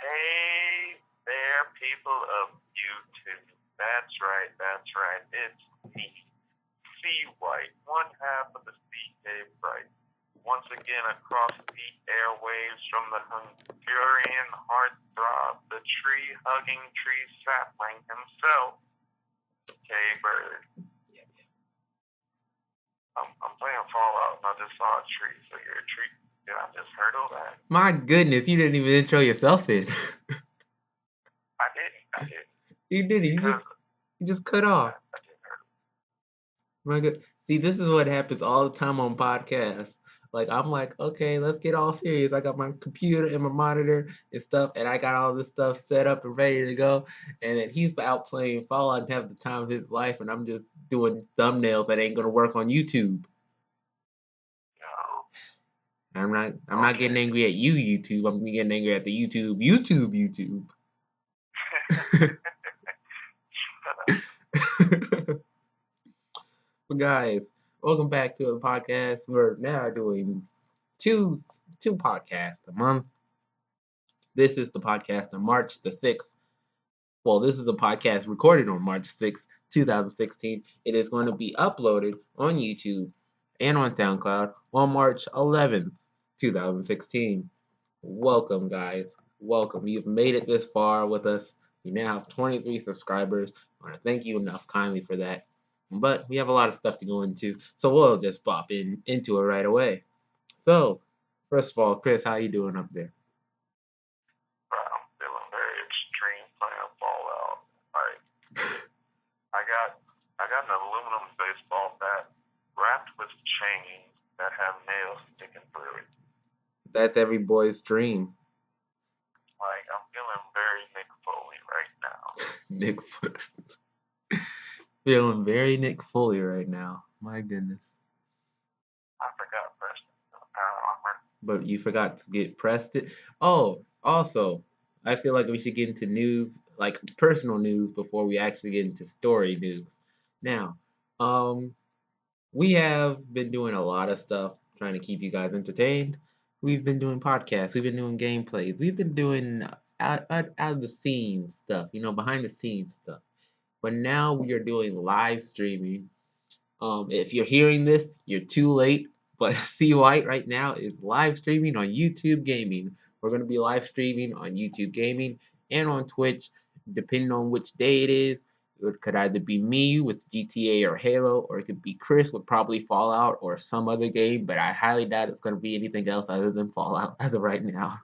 Hey there, people of YouTube. That's right. It's me, C White, one half of the KByrd. Once again across the airwaves from the Hungarian heartthrob, the tree-hugging tree sapling himself, KByrd. I'm playing Fallout and I just saw a tree, so you're a tree. Did I just hurdle that? My goodness, you didn't even intro yourself in. I didn't. You didn't. You just cut off. I didn't hurdle. My God. See, this is what happens all the time on podcasts. Like, I'm like, okay, let's get all serious. I got my computer and my monitor and stuff, and I got all this stuff set up and ready to go. And then he's out playing Fallout and have the time of his life, and I'm just doing thumbnails that ain't gonna work on YouTube. No. I'm not getting angry at you, YouTube. I'm getting angry at the YouTube. But guys, welcome back to the podcast. We're now doing two podcasts a month. This is the podcast on March the 6th. Well, this is a podcast recorded on March 6th, 2016. It is going to be uploaded on YouTube and on SoundCloud on March 11th, 2016. Welcome, guys. Welcome. You've made it this far with us. We now have 23 subscribers. I want to thank you enough kindly for that. But we have a lot of stuff to go into, so we'll just pop into it right away. So, first of all, Chris, how you doing up there? I'm feeling very extreme playing Fallout. I got an aluminum baseball bat wrapped with chains that have nails sticking through it. That's every boy's dream. Like, I'm feeling very Nick Foley right now. Feeling very Nick Foley right now. My goodness. I forgot Preston power armor. But you forgot to get Preston. Oh, also, I feel like we should get into news, like personal news, before we actually get into story news. Now, we have been doing a lot of stuff trying to keep you guys entertained. We've been doing podcasts. We've been doing gameplays. We've been doing out of the scenes stuff, behind the scenes stuff. But now we are doing live streaming. If you're hearing this, you're too late. But C White right now is live streaming on YouTube Gaming. We're going to be live streaming on YouTube Gaming and on Twitch, depending on which day it is. It could either be me with GTA or Halo, or it could be Chris with probably Fallout or some other game, but I highly doubt it's going to be anything else other than Fallout as of right now.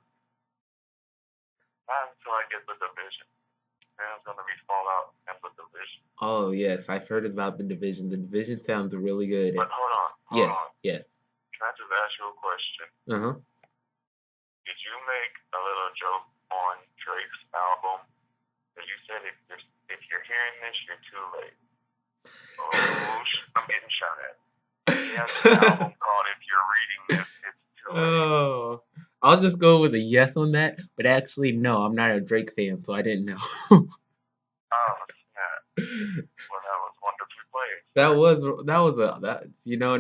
Not until I get the Division. Then it's going to be Fallout and the Division. Oh, yes, I've heard about the Division. The Division sounds really good. But hold on. Yes. Can I just ask you a question? Uh-huh. Did you make a little joke on Drake's album? That you said if you're hearing this, you're too late. Oh, I'm getting shot at. He has an album called If You're Reading This, It's Too Late. Oh, I'll just go with a yes on that. But actually, no, I'm not a Drake fan, so I didn't know. Oh, snap. Well, that was wonderfully played.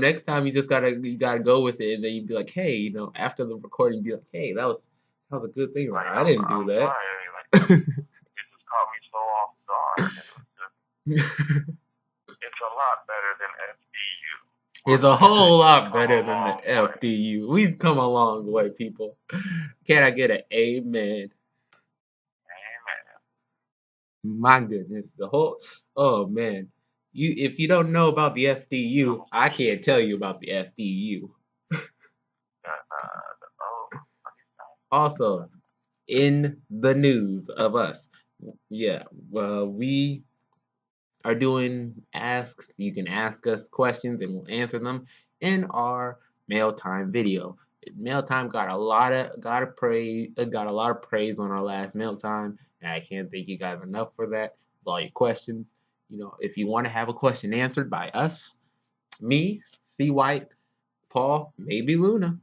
Next time you just gotta go with it, and then you'd be like, hey, after the recording, be like, hey, that was a good thing. Like, I didn't do that. Sorry, it just caught me so off guard. It's a lot better than FDU. It's a whole lot better than the FDU. We've come a long way, people. Can I get an amen? Amen. My goodness, oh man. If you don't know about the FDU, I can't tell you about the FDU. Also, in the news of us, we are doing asks. You can ask us questions and we'll answer them in our mail time video. Mail time got a lot of praise on our last mail time, and I can't thank you guys enough for that. With all your questions, if you want to have a question answered by us, me, C White, Paul, maybe Luna,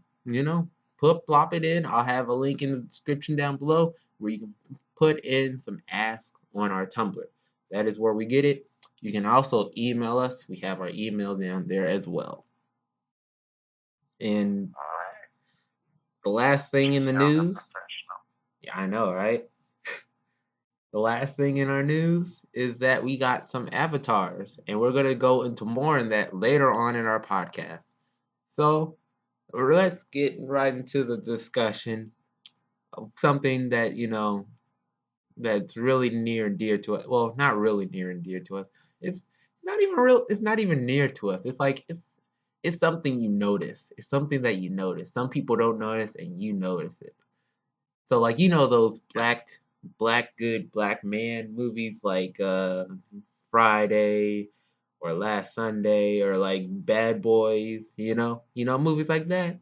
plop it in. I'll have a link in the description down below where you can put in some asks on our Tumblr. That is where we get it. You can also email us. We have our email down there as well. And the last thing in the news, I know, right? The last thing in our news is that we got some avatars, and we're going to go into more on that later on in our podcast. So let's get right into the discussion of something that, that's really near and dear to us. Well, not really near and dear to us. It's not even real. It's not even near to us. It's like it's something you notice. It's something that you notice. Some people don't notice, and you notice it. So like those black good black man movies like Friday or Last Sunday or like Bad Boys, movies like that,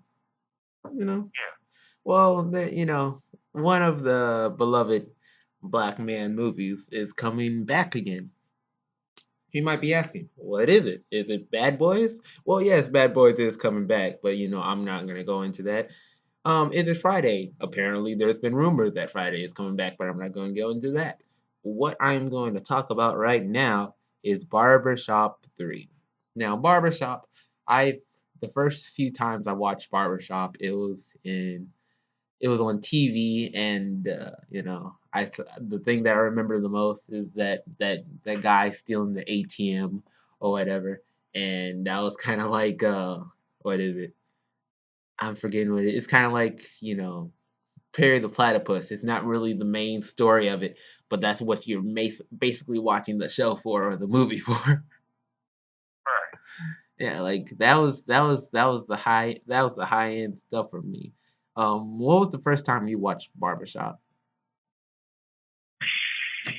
you know. Yeah. Well, one of the beloved black man movies is coming back again. You might be asking, what is it? Is it Bad Boys? Well, yes, Bad Boys is coming back, but I'm not gonna go into that. Is it Friday? Apparently, there's been rumors that Friday is coming back, but I'm not going to go into that. What I'm going to talk about right now is Barbershop 3. Now, Barbershop, the first few times I watched Barbershop, it was on TV, and the thing that I remember the most is that guy stealing the ATM or whatever, and that was kind of like what is it? I'm forgetting what it is. It's kind of like, Perry the Platypus. It's not really the main story of it, but that's what you're basically watching the show for or the movie for. Right. Yeah, like that was the high end stuff for me. What was the first time you watched Barbershop? I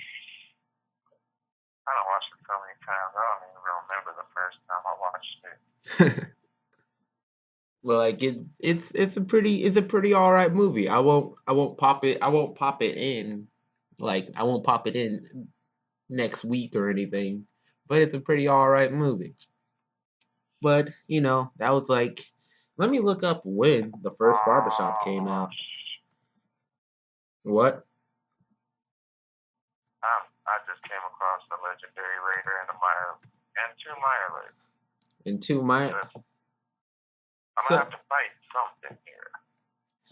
don't watch it so many times. I don't even remember the first time I watched it. Well, like it's a pretty all right movie. I won't pop it in next week or anything, but it's a pretty all right movie. But that was like, let me look up when the first Barbershop came out. What? I just came across the legendary Raider and two Mile In 2 miles. I'm So gonna have to fight something here.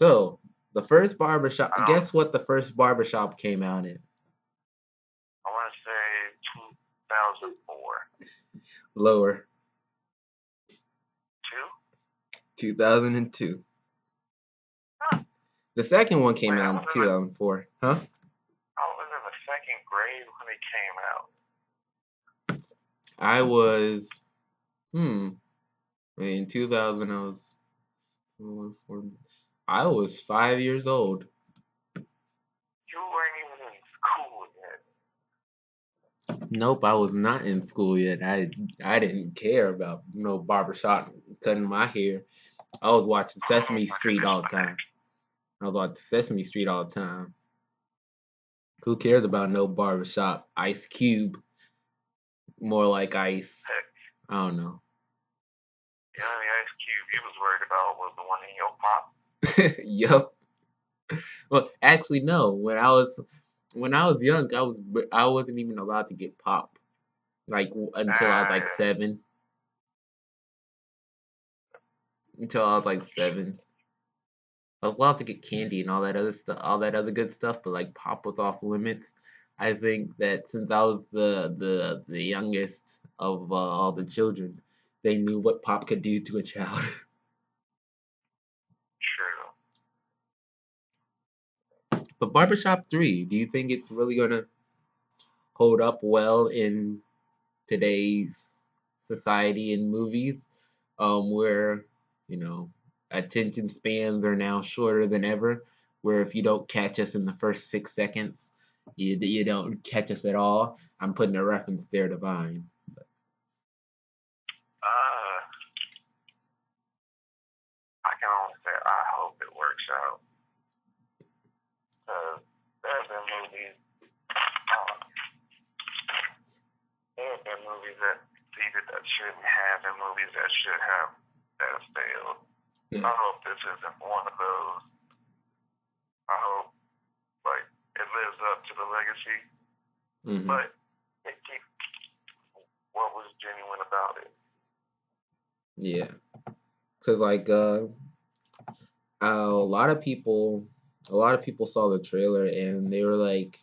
so the first Barbershop. Guess what the first Barbershop came out in? I want to say 2004. Lower. 2? 2002. Huh. The second one came out in 2004. Huh? I was in the second grade when it came out. I was, in 2000, I was 5 years old. You weren't even in school yet. Nope, I was not in school yet. I didn't care about no barbershop cutting my hair. I was watching Sesame Street all the time. Who cares about no barbershop? Ice Cube, more like Ice. I don't know. The only Ice Cube he was worried about was the one in your pop. Yup. Well, actually, no. When I was young, I wasn't even allowed to get pop, like until I was like 7. Until I was like 7, I was allowed to get candy and all that other stuff, all that other good stuff, but like pop was off limits. I think that since I was the youngest of all the children, they knew what pop could do to a child. True. But Barbershop 3, do you think it's really gonna hold up well in today's society and movies, where attention spans are now shorter than ever, where if you don't catch us in the first 6 seconds, you don't catch us at all? I'm putting a reference there to Vine. I can only say I hope it works out. Because there have been movies that succeeded that shouldn't have, and movies that should have that have failed. Yeah. I hope this isn't one of those. I hope it lives up to the legacy, but it keeps what was genuine about it. Yeah, because a lot of people a lot of people saw the trailer and they were like,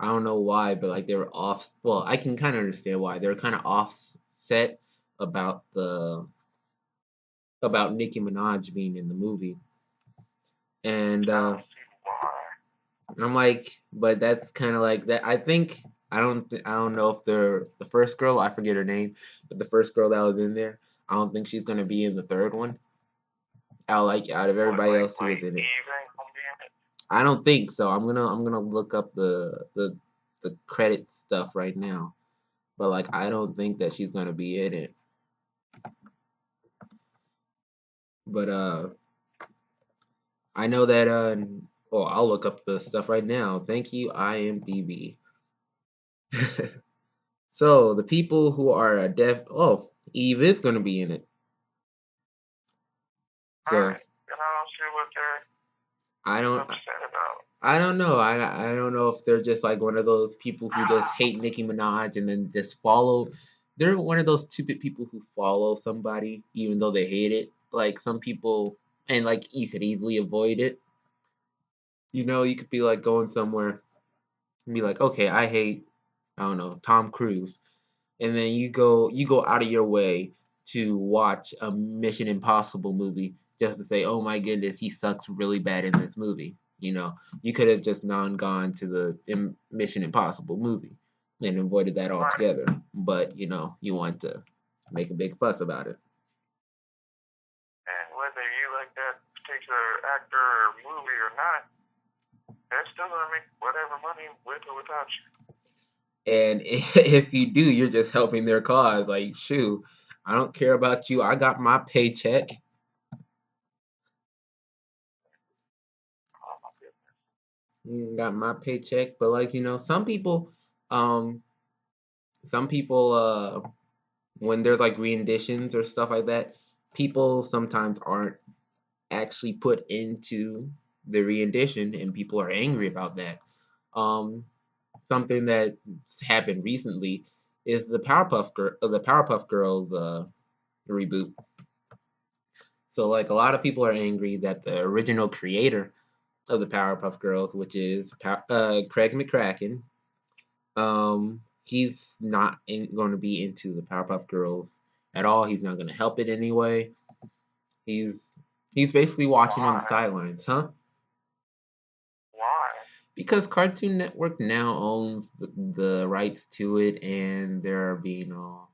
I don't know why, but like they were off. Well, I can kind of understand why they were kind of offset about the about Nicki Minaj being in the movie, and I don't see why. I'm like, but that's kind of like that. I think I don't know if the first girl, I forget her name, but the first girl that was in there, I don't think she's gonna be in the third one. Out of What, everybody else who was like in it. Eve ain't gonna be in it? I don't think so. I'm gonna look up the credit stuff right now. But like I don't think that she's gonna be in it. But I know that oh, I'll look up the stuff right now. Thank you, IMDb. So the people who are deaf, oh, Eve is gonna be in it. So Alright, and I don't see what they're I don't upset about. I don't know. I don't know if they're just like one of those people who just hate Nicki Minaj and then just follow. They're one of those stupid people who follow somebody even though they hate it. Like some people, and like you could easily avoid it. You know, you could be like going somewhere and be like, okay, I hate, I don't know, Tom Cruise, and then you go out of your way to watch a Mission Impossible movie just to say, oh my goodness, he sucks really bad in this movie. You know, you could have just gone to the Mission Impossible movie and avoided that Right. altogether. But you know, you want to make a big fuss about it. And whether you like that particular actor or movie or not, they're still gonna make whatever money with or without you. And if you do, you're just helping their cause. Like, shoot, I don't care about you. I got my paycheck. Oh my goodness. Got my paycheck. But like, you know, um, some people, when there's like renditions or stuff like that, people sometimes aren't actually put into the rendition, and people are angry about that. Um, Something that happened recently is the Powerpuff Girls reboot. So like a lot of people are angry that the original creator of the Powerpuff Girls, which is Craig McCracken, he's not going to be into the Powerpuff Girls at all. He's not going to help it anyway. He's he's basically watching on the Why? sidelines, huh? Why? Because Cartoon Network now owns the rights to it, and they're being all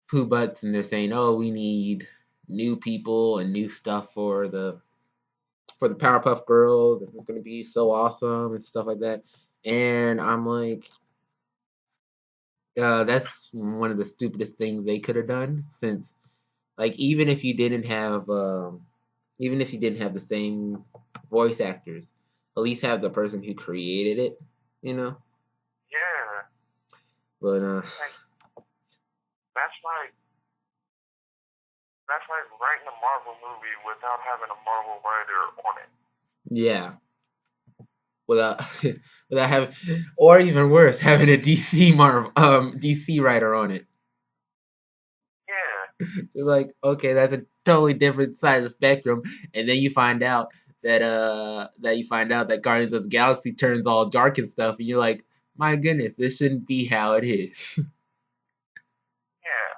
poo butts, and they're saying, "Oh, we need new people and new stuff for the Powerpuff Girls, and it's gonna be so awesome and stuff like that." And I'm like, that's one of the stupidest things they could have done. Since, like, even if you didn't have the same voice actors, at least have the person who created it, you know. Yeah. But Like that's like that's like writing a Marvel movie without having a Marvel writer on it. yeah, without without having, or even worse, having a DC writer on it. Yeah. You're like, okay, that's a totally different side of the spectrum, and then you find out that Guardians of the Galaxy turns all dark and stuff, and you're like, my goodness, this shouldn't be how it is. Yeah.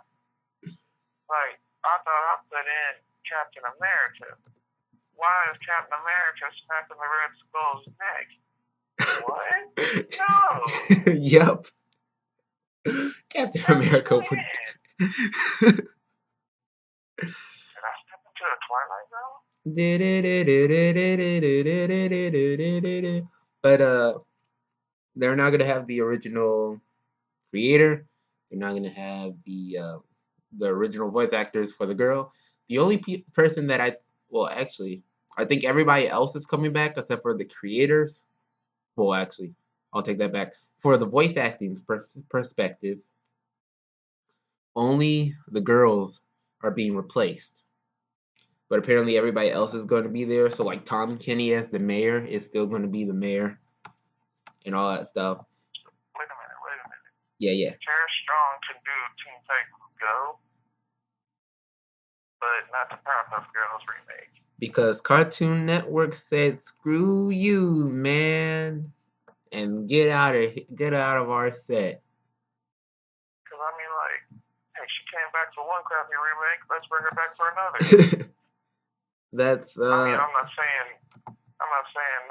Like I thought I put in Captain America. Why is Captain America snapping the Red Skull's neck? What? No. Yep. Captain That's America would. weird. Did I step into a Twilight Zone? But they're not gonna have the original creator. They're not gonna have the original voice actors for the girl. The only person that well, actually, I think everybody else is coming back except for the creators. Well, actually, I'll take that back. For the voice acting perspective, only the girls are being replaced. But apparently everybody else is going to be there. So like Tom Kenny as the mayor is still going to be the mayor and all that stuff. Wait a minute. Wait a minute. Yeah, yeah. Tara Strong can do Teen Titans Go, but not the Powerpuff Girls remake. Because Cartoon Network said, "Screw you, man, and get out of our set." Because I mean, like, hey, she came back for one crappy remake. Let's bring her back for another. That's I mean, I'm not saying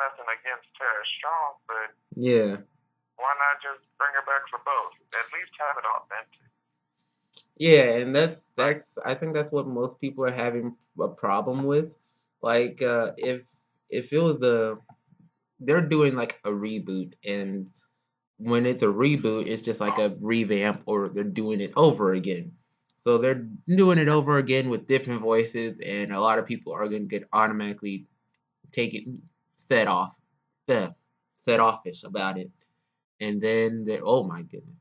nothing against Tara Strong, but yeah. why not just bring her back for both? At least have it authentic. Yeah, and that's I think that's what most people are having a problem with. Like if it was they're doing like a reboot, and when it's a reboot, it's just like a revamp, or they're doing it over again. So they're doing it over again with different voices, and a lot of people are going to get automatically taken set off, set offish about it. And then they oh my goodness.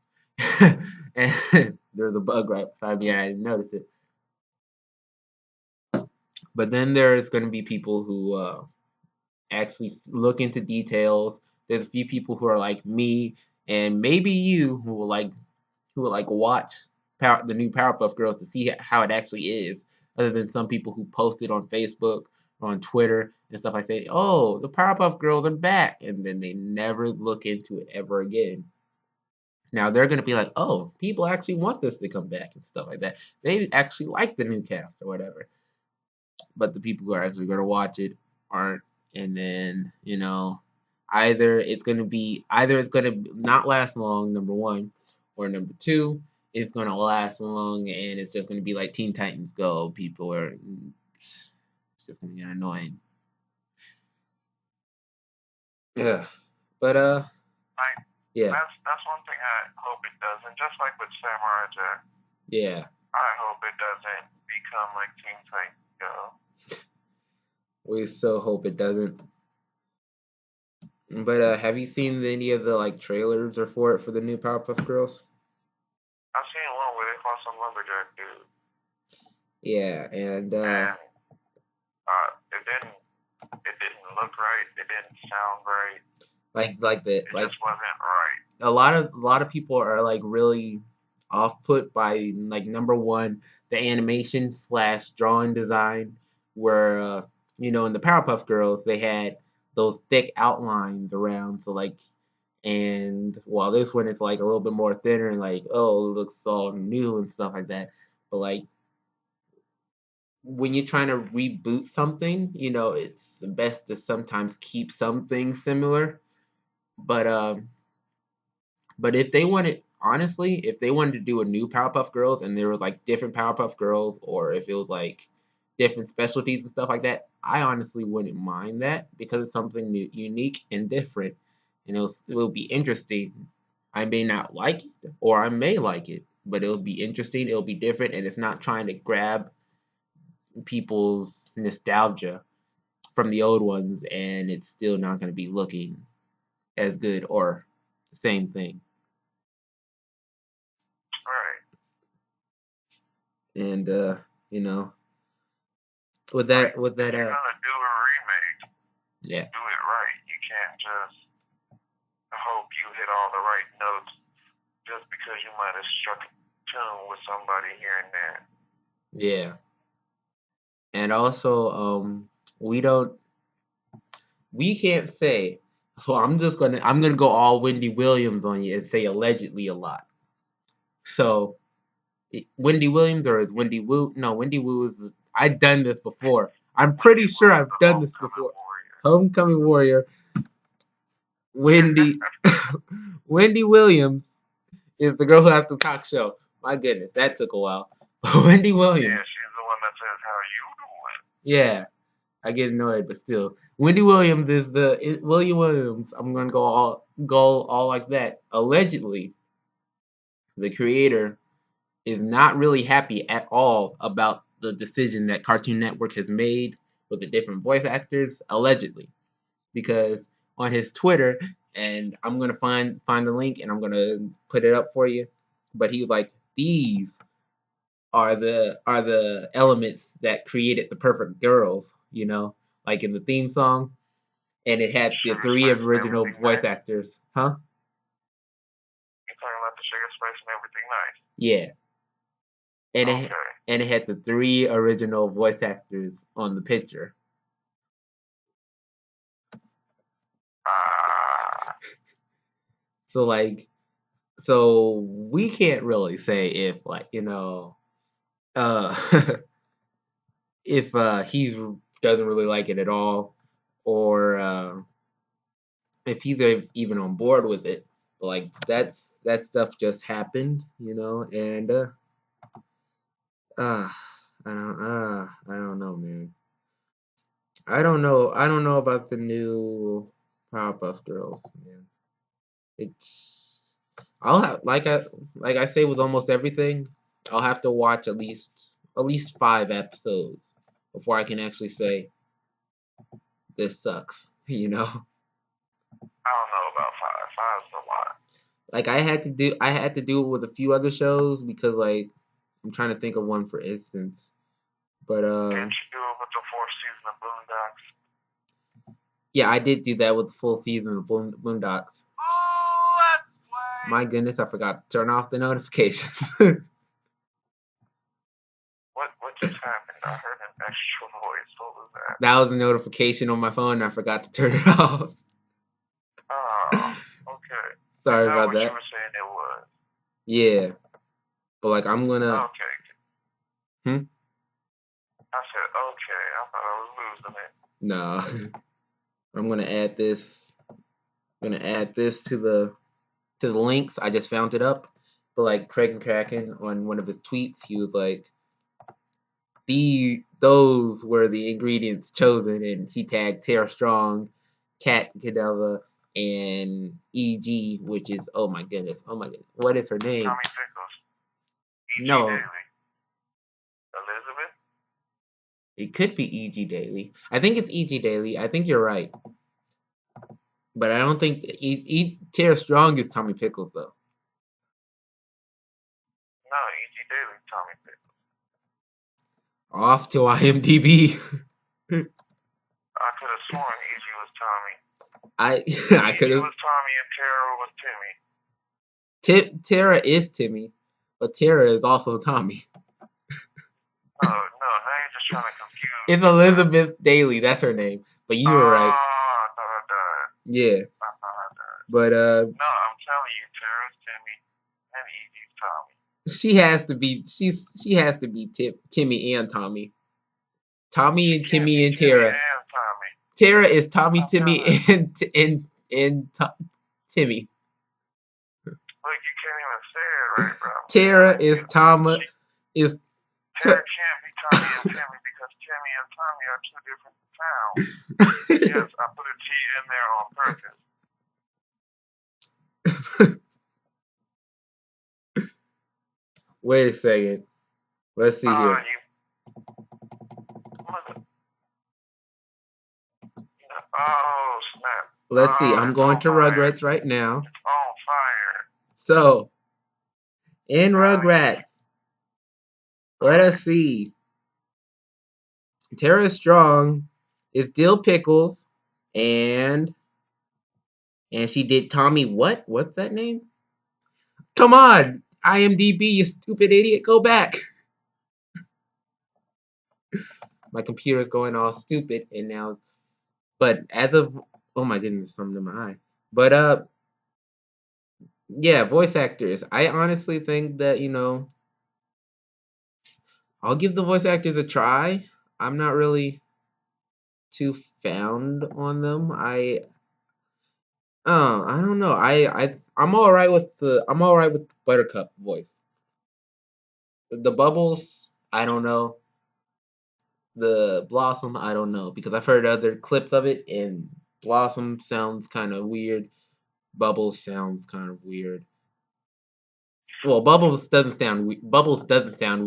And there's a bug right beside me, I didn't notice it. But then there's going to be people who actually look into details. There's a few people who are like me, and maybe you, who will like watch the new Powerpuff Girls to see how it actually is, other than some people who post it on Facebook or on Twitter and stuff like that. Oh, the Powerpuff Girls are back, and then they never look into it ever again. Now they're gonna be like, oh, people actually want this to come back and stuff like that. They actually like the new cast or whatever. But the people who are actually gonna watch it aren't. And then, either it's gonna not last long, number one, or number two, it's gonna last long and it's just gonna be like Teen Titans Go. It's just gonna get annoying. Yeah. But yeah. That's one thing I hope it doesn't. Just like with Samurai Jack. Yeah. I hope it doesn't become like Teen Titans Go. We so hope it doesn't. But have you seen any of the like trailers or for the new Powerpuff Girls? I've seen one where they fought some lumberjack dude. Yeah, and it didn't look right. It didn't sound right. It just wasn't right. A lot of people are like really off put by like number one, the animation / drawing design, where in the Powerpuff Girls they had those thick outlines around, so like, and while this one is like a little bit more thinner and like, oh, it looks all new and stuff like that. But like when you're trying to reboot something, it's best to sometimes keep something similar. But if they wanted, honestly, if they wanted to do a new Powerpuff Girls and there was like different Powerpuff Girls, or if it was like different specialties and stuff like that, I honestly wouldn't mind that, because it's something new, unique and different, and it'll be interesting. I may not like it, or I may like it, but it'll be interesting. It'll be different, and it's not trying to grab people's nostalgia from the old ones, and it's still not going to be looking as good or the same thing. Right. And with that, if you're gonna do a remake, yeah, do it right. You can't just hope you hit all the right notes just because you might have struck a tune with somebody here and there. Yeah. And also, we can't say. So I'm gonna go all Wendy Williams on you and say allegedly a lot. So Wendy Williams, or is Wendy Wu? No, Wendy Wu is. I've done this before. I'm pretty sure I've done this before. Homecoming Warrior. Wendy Wendy Williams is the girl who has the talk show. My goodness, that took a while. Wendy Williams. Yeah, she's the one that says, "How you doing?" Yeah, I get annoyed, but still, Wendy Williams is William Williams. I'm gonna go all like that. Allegedly, the creator is not really happy at all about the decision that Cartoon Network has made with the different voice actors. Allegedly, because on his Twitter, and I'm gonna find the link and I'm gonna put it up for you. But he was like, these are the elements that created the perfect girls, like in the theme song, and it had the three original voice actors, huh? You're talking about the Sugar Spice and Everything Nice. Yeah. And it had the three original voice actors on the picture. So like, so we can't really say if like uh, if he's doesn't really like it at all, or if he's even on board with it. But like that stuff just happened, and uh, I don't know, man. I don't know about the new Powerpuff Girls, man. It's I'll have like I say with almost everything, I'll have to watch at least 5 episodes before I can actually say this sucks, I don't know about five. Five's a lot. Like I had to do it with a few other shows because like I'm trying to think of one for instance. But Didn't you do it with the fourth season of Boondocks? yeah, I did do that with the full season of Boondocks. Let's play. My goodness, I forgot to turn off the notifications. What just happened? I heard an extra voice. What was that? That was a notification on my phone and I forgot to turn it off. Oh, okay. Sorry Is that about what that. you were saying it was? Yeah. But like I'm gonna Okay. Hmm? I said, okay. I thought I was losing it. No. I'm gonna add this to the links. I just found it up. But like Craig McCracken on one of his tweets, he was like, those were the ingredients chosen, and he tagged Tara Strong, Kat Cadella, and EG, which is oh my goodness, what is her name? Tommy Pickles. E.G. No, Daily. Elizabeth? it could be EG Daily. I think it's EG Daily. I think you're right, but I don't think Tara Strong is Tommy Pickles though. No, E.G. Daily, Tommy Pickles. Off to IMDb. I could have sworn E.G. was Tommy. I could have. E.G. was Tommy and Tara was Timmy. Tara is Timmy, but Tara is also Tommy. No, now you're just trying to confuse. It's Elizabeth Daily, that's her name. But you were right. I thought I died. Yeah. I thought I died. But No, I'm telling you, Tara's Timmy and E.G.'s Tommy. she has to be Timmy and Tommy. Tommy and Timmy and Tara. And Tommy. Tara is Tommy, Timmy, and Timmy. Look, you can't even say it right, bro. Tara is Tama is. Tara can't be Tommy and Timmy because Timmy and Tommy are two different sounds. Yes, I put a T in there on purpose. Wait a second. Let's see here. Oh, snap. Let's see. I'm going to Rugrats right now. It's on fire. So, in Rugrats, let us see. Tara Strong is Dill Pickles, and she did Tommy what? What's that name? Come on, IMDb, you stupid idiot, go back. My computer's going all stupid, and now, but as of, oh my goodness, something in my eye. But yeah, voice actors. I honestly think that I'll give the voice actors a try. I'm not really too found on them. I don't know. I'm all right with the Buttercup voice. The Bubbles, I don't know. The Blossom, I don't know because I've heard other clips of it and Blossom sounds kind of weird. Bubbles sounds kind of weird. Well, Bubbles doesn't sound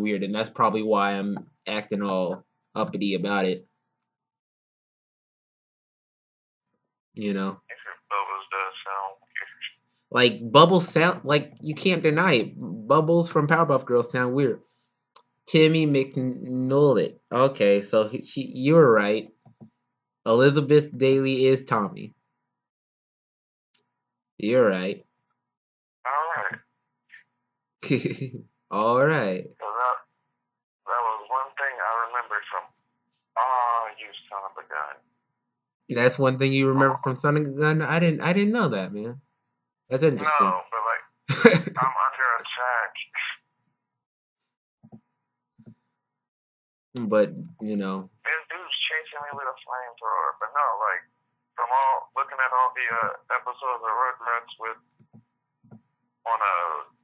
weird, and that's probably why I'm acting all uppity about it. Bubbles does sound weird. Like Bubbles sound like you can't deny it. Bubbles from Powerpuff Girls sound weird. Timmy McNullet. Okay, so you were right. Elizabeth Daily is Tommy. You're right. All right. All right. So that was one thing I remembered from you son of a gun. That's one thing you remember from Son of a Gun. I didn't know that, man. That's interesting. No, but like I'm under attack. But you know, This dude's chasing me with a flamethrower. But no, like from all looking at all the episodes of Rugrats with on a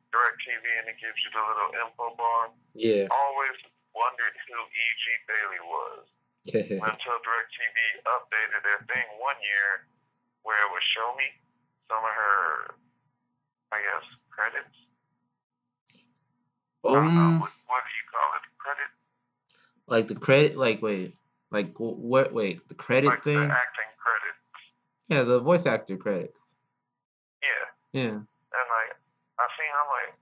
direct TV and it gives you the little info bar. yeah. Always wondered who E.G. Bailey was until DirecTV updated their thing one year where it would show me some of her, I guess, credits. I don't know, what do you call it? Credit? Like the credit, like wait, like what? Wait, the credit Like thing? the acting credits. Yeah, the voice actor credits. Yeah. Yeah. And like, I'm like,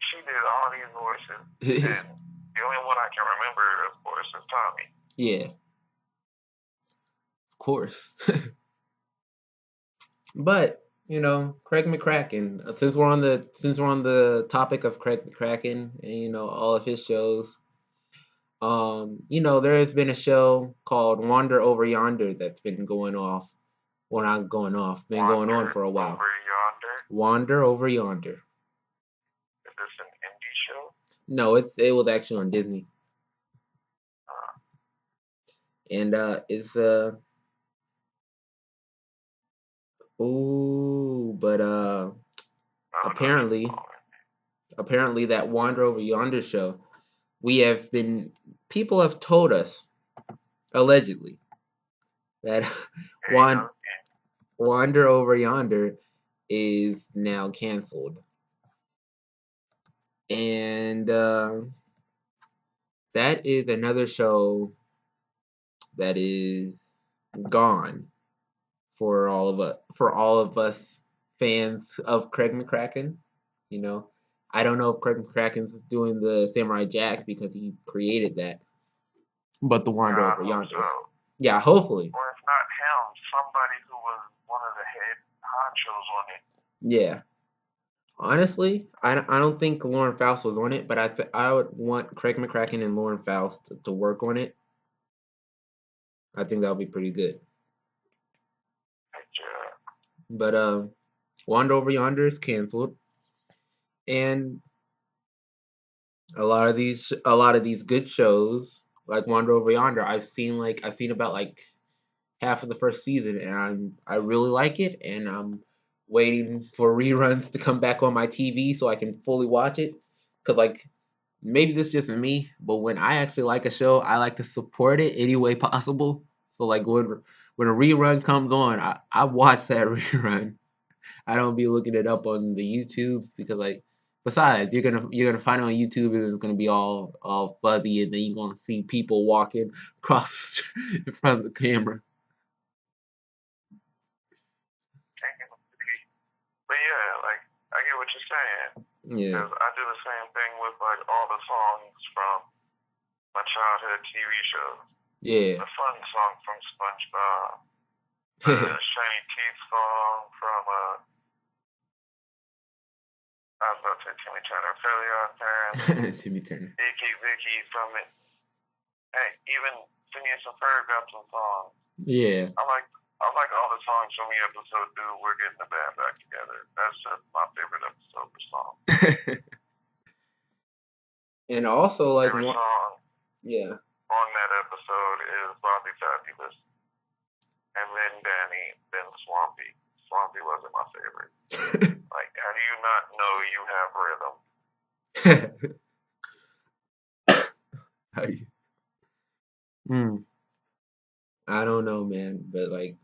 she did all these voices, and the only one I can remember, of course, is Tommy. Yeah. Of course. But you know, Craig McCracken. Since we're on the topic of Craig McCracken and you know all of his shows, you know there has been a show called Wander Over Yonder that's been going off. Well, not going off. Been going on for a while. Over Yonder. Wander Over Yonder. Is this an indie show? No, it was actually on Disney. And it's but apparently that Wander Over Yonder show, people have told us allegedly that Wander Over Yonder is now canceled. And that is another show that is gone for all of us fans of Craig McCracken. You know, I don't know if Craig McCracken's doing the Samurai Jack because he created that, but the Wander Over Yonder. So. Yeah, hopefully. Or if not him, somebody who was one of the head honchos on it. Yeah. Honestly, I don't think Lauren Faust was on it, but I would want Craig McCracken and Lauren Faust to work on it. I think that would be pretty good. But Wander Over Yonder is canceled, and a lot of these good shows like Wander Over Yonder, I've seen about like half of the first season, and I really like it, and I'm waiting for reruns to come back on my TV so I can fully watch it. Cause like maybe this just me, but when I actually like a show, I like to support it any way possible. So like when a rerun comes on, I watch that rerun. I don't be looking it up on the YouTubes because like besides you're gonna find it on YouTube and it's gonna be all fuzzy and then you're gonna see people walking across in front of the camera. But yeah, like I get what you're saying. Yeah. Because I do the same thing with like all the songs from my childhood TV shows. Yeah. The fun song from SpongeBob. The Shiny Teeth song from I was about to say Timmy Turner, Fairly Odd Parents. Timmy Turner. Vicky from it. Hey, even Phineas and Ferb got some songs. Yeah. I like all the songs from the episode We're Getting the Band Back Together. That's just my favorite episode for song. And also like favorite song yeah. on that episode is Bobby Fabulous. And then Danny, then Swampy. Swampy wasn't my favorite. Like, how do you not know you have rhythm? I don't know, man, but like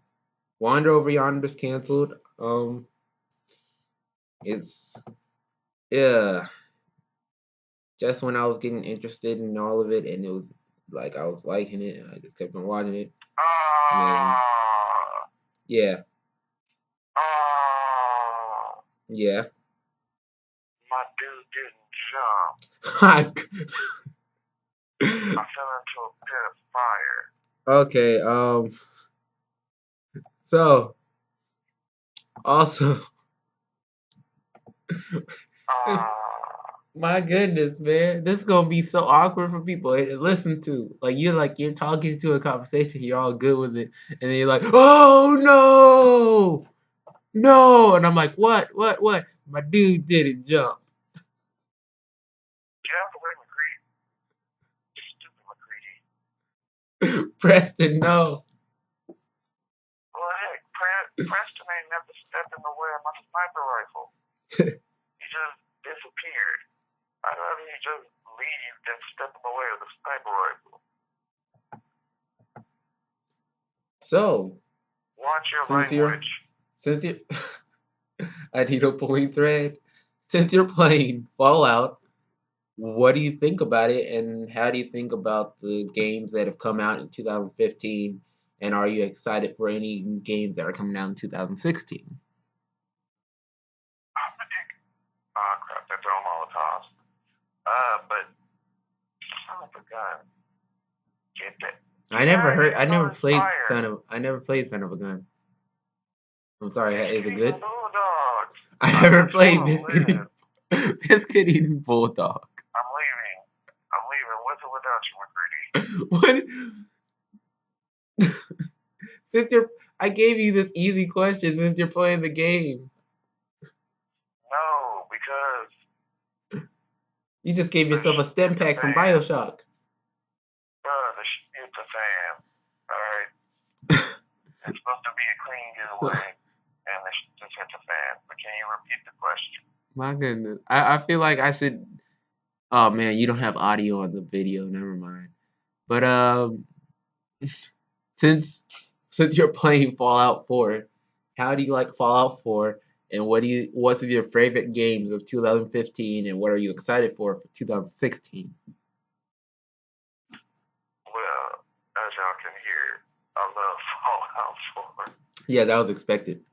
Wander Over Yonder's canceled. It's just when I was getting interested in all of it, and it was like I was liking it, and I just kept on watching it. Yeah. Yeah. My dude didn't jump. I fell into a pit of fire. Okay, so also My goodness, man. This is gonna be so awkward for people to listen to. Like you're talking to a conversation, you're all good with it, and then you're like, oh no! No! And I'm like, what? My dude didn't jump. Get out the way, McCready. Stupid McCready. Preston, no. Well, heck, Preston ain't never stepped in the way of my sniper rifle. He just disappeared. I'd rather he just leave than step in the way of the sniper rifle. So, Watch your since you're language. since you I need a pulling thread. Since you're playing Fallout, what do you think about it, and how do you think about the games that have come out in 2015? And are you excited for any games that are coming out in 2016? Oh, crap, they're throwing Molotovs. But son of a gun. Get that. I never Yeah, heard. I never played fire. I never played Son of a Gun. I'm sorry. Is it Eating good? bulldogs. I I never just played want to live. Biscuit Eating Bulldog. I'm leaving. I'm leaving with or without you, McCready. What? Since you're, I gave you this easy question since you're playing the game. No, because You just gave the yourself a stem it's a pack from fan. Bioshock. It's a fan. Alright? It's supposed to be a clean getaway, and just hit the fan. But can you repeat the question? My goodness. I feel like I should. Oh man, you don't have audio on the video. Never mind. But since you're playing Fallout 4, how do you like Fallout 4? And what's your favorite games of 2015? And what are you excited for 2016? Well, as y'all can hear, I love Fallout 4. Yeah, that was expected.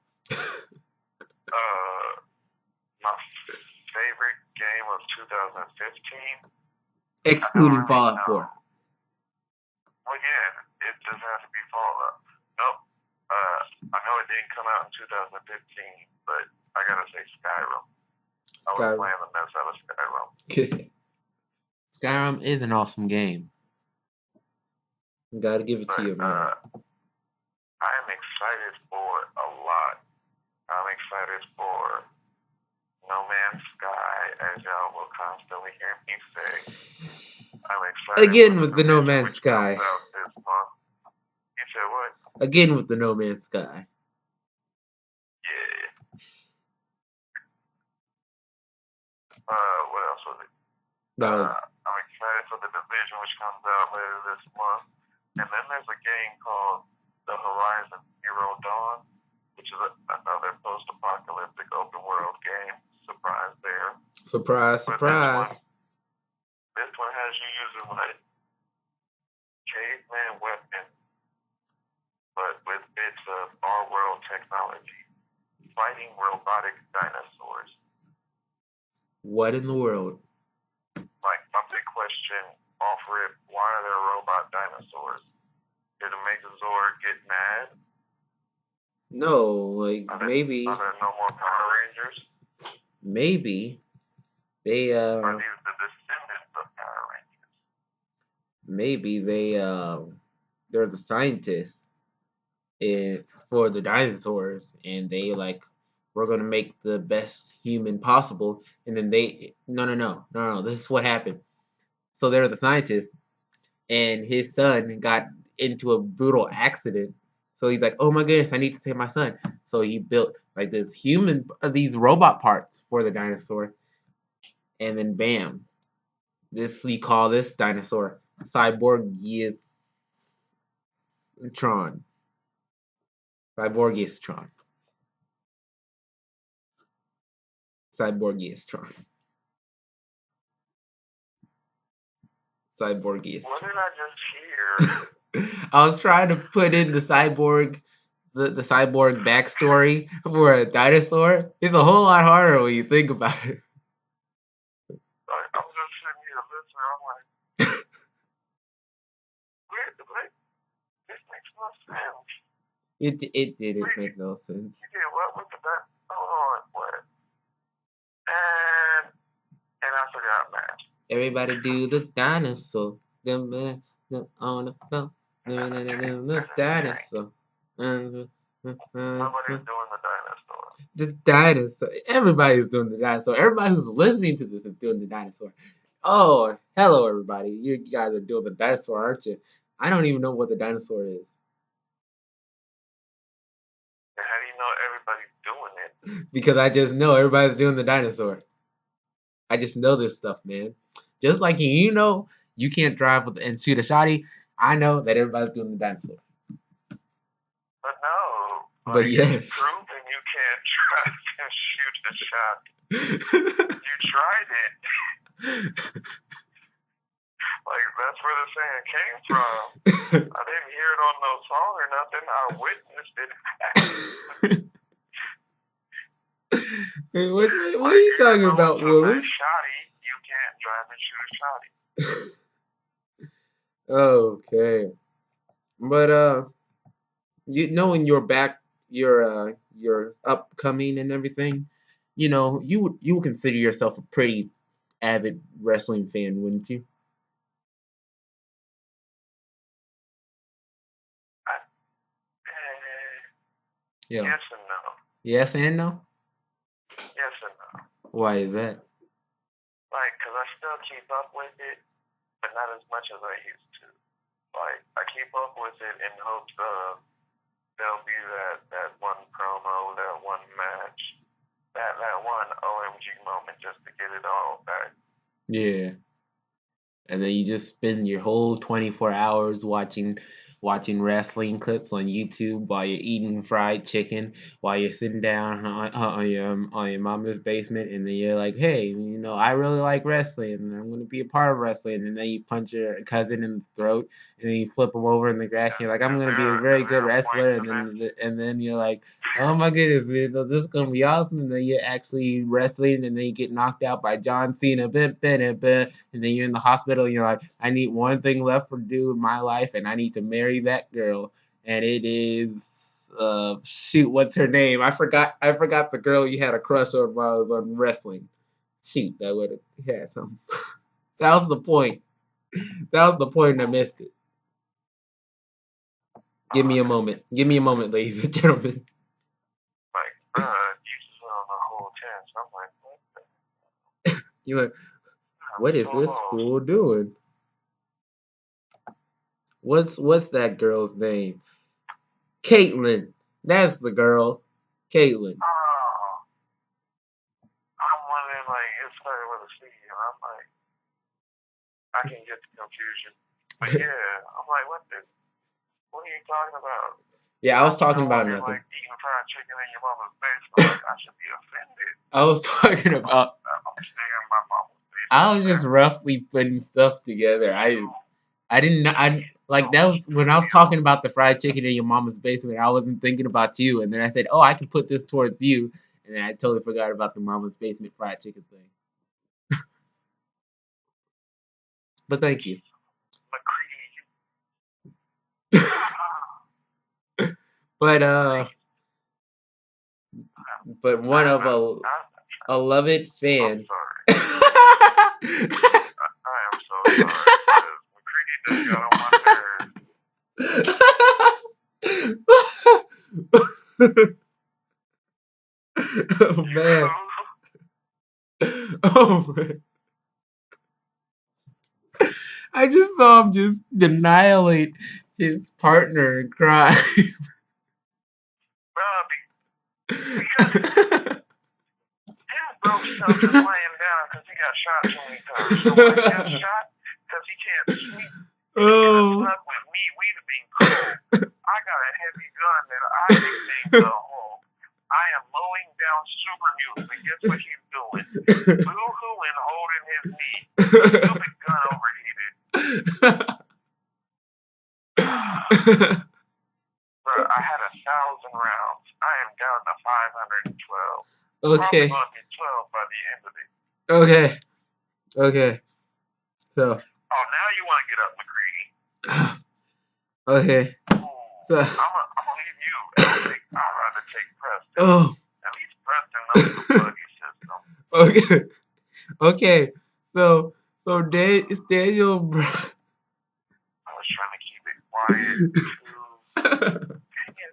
My favorite game of 2015? Excluding really Fallout know. 4. Well, yeah, it just has to be Fallout. Nope. I know it didn't come out in 2015, but I gotta say Skyrim. I was playing the mess out of Skyrim. Skyrim is an awesome game. Gotta give it to you, man. I am excited for a lot. I'm excited for No Man's Sky, as y'all will constantly hear me say. I'm excited Again for with the No Man's which Sky. comes out this month. You said what? Again with the No Man's Sky. Yeah. What else was it? I'm excited for the Division, which comes out later this month. And then there's a game called The Horizon Zero Dawn, which is another post-apocalyptic open world game. Surprise there. Surprise, surprise. This one has you using like caveman weapons, but with bits of our world technology, fighting robotic dinosaurs. What in the world? Like, my big question off rip, why are there robot dinosaurs? Did a Megazord get mad? No, like maybe. Are there no more Power Rangers? Maybe. They Are these the descendants of Power Rangers? Maybe there's a scientist for the dinosaurs, and they like, we're gonna make the best human possible, and then no, this is what happened. So there was a scientist, and his son got into a brutal accident. So he's like, oh my goodness, I need to save my son. So he built like these robot parts for the dinosaur, and then bam, we call this dinosaur Cyborgius Tron. Cyborgius-tron. Cyborgius-tron. Cyborgius-tron. What did I just hear? I was trying to put in the cyborg backstory for a dinosaur. It's a whole lot harder when you think about it. I'm just sitting here listening. I'm like, this makes no sense. It didn't make no sense. You did what with the back? Hold on, what? And I forgot Everybody do the dinosaur. On the phone. The dinosaur. Nobody's doing the dinosaur. The dinosaur. Everybody's doing the dinosaur. Everybody who's listening to this is doing the dinosaur. Oh, hello, everybody. You guys are doing the dinosaur, aren't you? I don't even know what the dinosaur is. And how do you know everybody's doing it? Because I just know everybody's doing the dinosaur. I just know this stuff, man. Just like you know, you can't drive and shoot a shotty. I know that everybody's doing the dinosaur. But no. But yes. It's proven you can't drive and shoot a shot. You tried it. Like, that's where the saying came from. I didn't hear it on no song or nothing. I witnessed it. What are you talking about, Willis? Shotty, you can't drive and shoot a shotty. Okay. But you knowing your upcoming and everything, you know, you would consider yourself a pretty avid wrestling fan, wouldn't you? Yeah. Yes and no. Yes and no? Yes and no. Why is that? Like, because I still keep up with it, but not as much as I used to. Like, I keep up with it in hopes of there'll be that one promo, that one match, that one OMG moment just to get it all back. Yeah. And then you just spend your whole 24 hours watching wrestling clips on YouTube while you're eating fried chicken, while you're sitting down on your mama's basement, and then you're like, hey, you know, I really like wrestling, and I'm going to be a part of wrestling, and then you punch your cousin in the throat, and then you flip him over in the grass, and you're like, I'm going to be a very good wrestler, and then you're like, oh my goodness, this is going to be awesome, and then you're actually wrestling, and then you get knocked out by John Cena, and then you're in the hospital, and you're like, I need one thing left to do in my life, and I need to marry that girl, and it is shoot, what's her name? I forgot the girl you had a crush on while I was on wrestling. Shoot, that would have had something. That was the point. And I missed it. Give me a moment, ladies and gentlemen. Like, you just went on the whole chance. I'm like, what the? You went, what is this fool doing? What's that girl's name? Caitlyn. That's the girl. Caitlyn. Oh. I'm wondering, like, it started with a C, and I'm like, I can get the confusion. But yeah, I'm like, what are you talking about? Yeah, I was talking about nothing. Like eating fried chicken in your mama's basement. Like, I should be offended. I was talking about. I'm staying in my mama's basement. I was just roughly putting stuff together. I didn't know. Like, that was when I was talking about the fried chicken in your mama's basement. I wasn't thinking about you, and then I said, "Oh, I can put this towards you," and then I totally forgot about the mama's basement fried chicken thing. But thank you. But one of a loved fan. I am so sorry. McCready just got on my nerves. Oh man. Oh man. I just saw him just annihilate his partner and cry. Because his broke stuff is laying down because he got shot too many times. So when he got shot, because he can't sleep, Oh. stuck with me, we'd have been cool. I got a heavy gun that I nicknamed the hole. I am mowing down super mutants, and guess what he's doing? Boo-hooing, holding his knee. Stupid gun overheated. Bro, I had 1,000 rounds. I am down to 512. Okay. Probably going to be 12 by the end of it. Okay. So. Oh, now you want to get up, McCready. Okay. So. I'm gonna leave you. I'd rather take Preston. Oh. At least Preston knows the buggy system. Okay. So it's Daniel Bryan. I was trying to keep it quiet too. Dang it,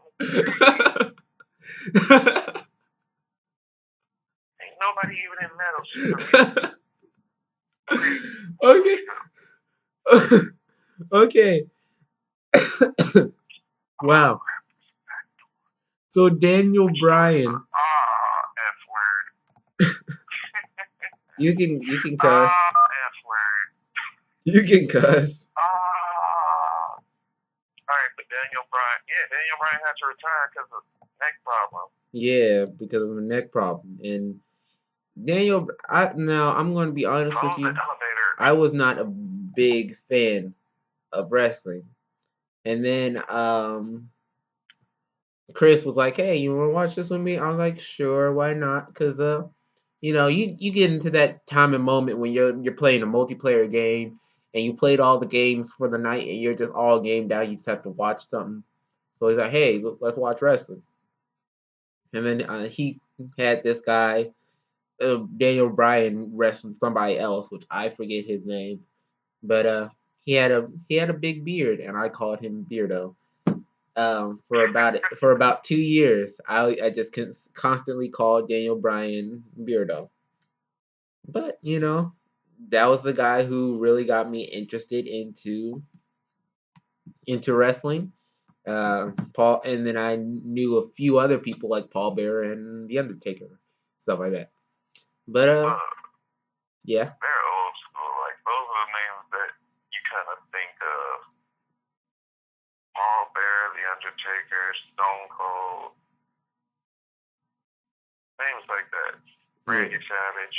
ain't nobody even in metal shit. Okay. Okay. Wow. So Daniel Bryan. F word. You can cuss. F word. You can cuss. Alright, but Daniel Bryan had to retire because of neck problem. Yeah, because of a neck problem. And Daniel, now I'm going to be honest with you. I was not a big fan of wrestling. And then Chris was like, "Hey, you want to watch this with me?" I was like, "Sure, why not?" Because you get into that time and moment when you're playing a multiplayer game and you played all the games for the night and you're just all gamed out. You just have to watch something. So he's like, "Hey, let's watch wrestling." And then he had this guy, Daniel Bryan, wrestling somebody else, which I forget his name, but he had a big beard, and I called him Beardo. For about 2 years, I just constantly called Daniel Bryan Beardo. But that was the guy who really got me interested into wrestling. Paul, and then I knew a few other people like Paul Bearer and The Undertaker, stuff like that. But yeah. They're old school. Like those are the names that you kind of think of. Paul Bearer, The Undertaker, Stone Cold, names like that. Randy Savage.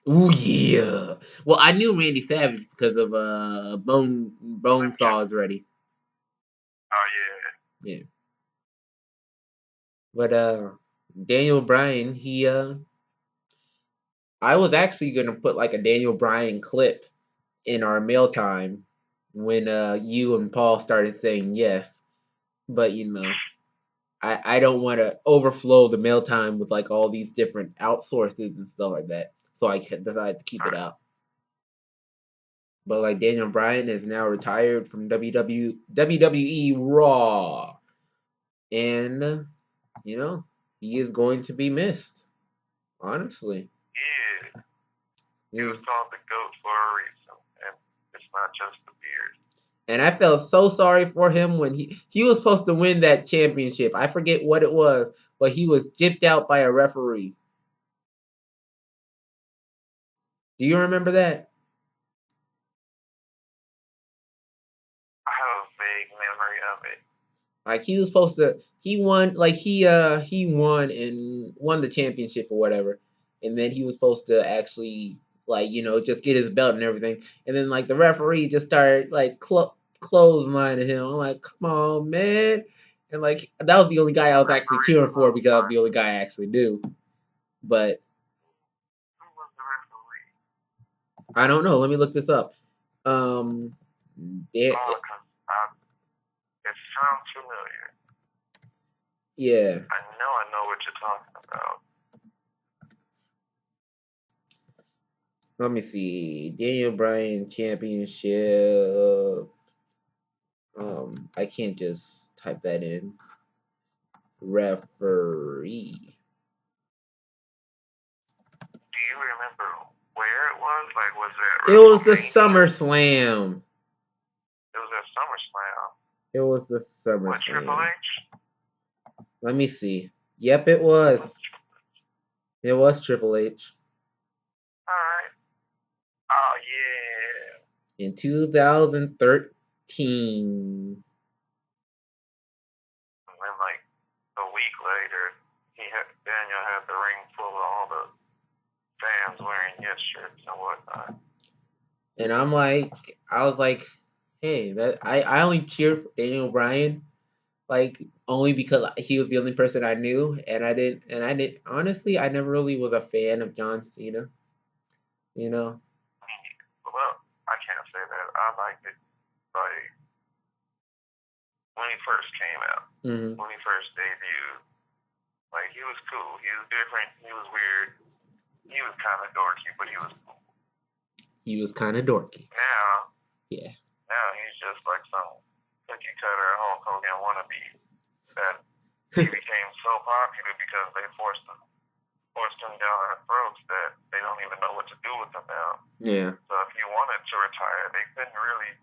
Ooh yeah. Well, I knew Randy Savage because of Bone Saws Ready. Oh yeah. Yeah. But Daniel Bryan, I was actually gonna put like a Daniel Bryan clip in our mail time when you and Paul started saying yes. But I don't want to overflow the mail time with like all these different outsources and stuff like that. So I decided to keep it out. But like Daniel Bryan is now retired from WWE Raw, and he is going to be missed. Honestly. Yeah. He was called the GOAT for a reason, and it's not just the beard. And I felt so sorry for him when he was supposed to win that championship. I forget what it was, but he was gypped out by a referee. Do you remember that? I have a vague memory of it. Like he was supposed to, he won, like he won and won the championship or whatever, and then he was supposed to actually like just get his belt and everything, and then like the referee just started like clotheslining him. I'm like, come on, man, and like that was the only guy I was actually cheering for because I was the only guy I actually knew, but who was the referee? I don't know. Let me look this up. It sounds familiar. Yeah. I know what you're talking about. Let me see. Daniel Bryan championship. I can't just type that in. Referee. Do you remember where it was? Like, was it? It was the SummerSlam. It was at SummerSlam. It was the SummerSlam. What, Triple H? Let me see. Yep, it was. It was Triple H. Alright. Oh, yeah. In 2013. And then, like, a week later, Daniel had the ring full of all the fans wearing yes shirts and whatnot. And I was like, hey, that I only cheered for Daniel Bryan, like only because he was the only person I knew, and I didn't honestly, I never really was a fan of John Cena. Well, I can't say that. I liked it, like, when he first came out, when he first debuted. Like, he was cool. He was different. He was weird. He was kind of dorky, but he was cool. He was kind of dorky. Now, Yeah. now he's just like some cookie cutter Hulk Hogan wannabe that he became so popular because they forced him down our throats that they don't even know what to do with him now. Yeah. So if he wanted to retire, they couldn't really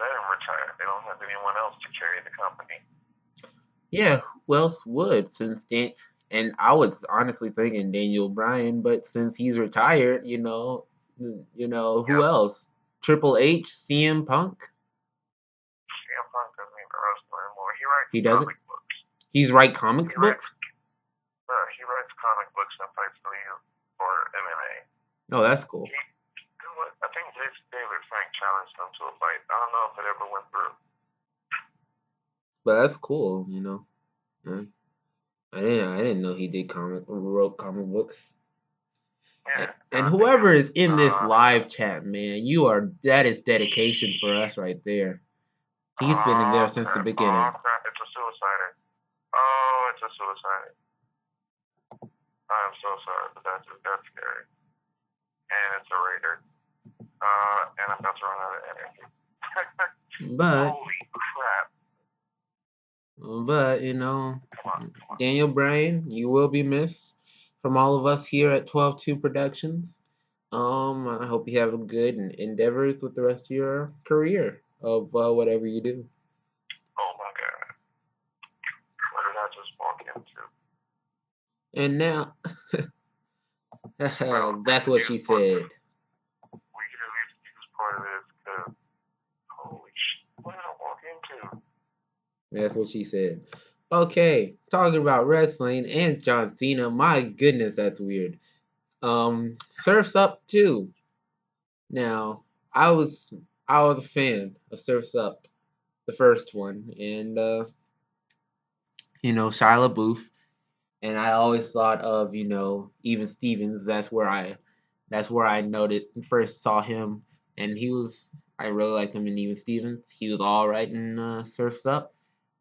let him retire. They don't have anyone else to carry the company. Yeah, who else would? And I was honestly thinking Daniel Bryan, but since he's retired, who Yep. else? Triple H, CM Punk. CM Punk doesn't even wrestle anymore. He writes He doesn't. comic books. He's write comics books. He writes comic books and fights for MMA. Oh, that's cool. I think David Frank challenged him to a fight. I don't know if it ever went through. But that's cool, Yeah. I didn't know he wrote comic books. Yeah. And whoever is in this live chat, man, that is dedication for us right there. He's been in there since the beginning. Oh crap! It's a suicide. Oh, it's a suicide. I'm so sorry, but that's scary. And it's a raider. And I'm about to run out of energy. But holy crap! But Come on. Daniel Bryan, you will be missed from all of us here at 12-2 Productions. I hope you have a good endeavors with the rest of your career of whatever you do. Oh my god! What did I just walk into? And now, that's what she said. We can at least use part of this because holy shit! What did I walk into? That's what she said. Okay, talking about wrestling and John Cena. My goodness, that's weird. Surf's Up 2. Now, I was a fan of Surf's Up, the first one, and Shia LaBeouf, and I always thought of even Stevens. That's where I noted first saw him, and I really liked him in Even Stevens. He was all right in Surf's Up,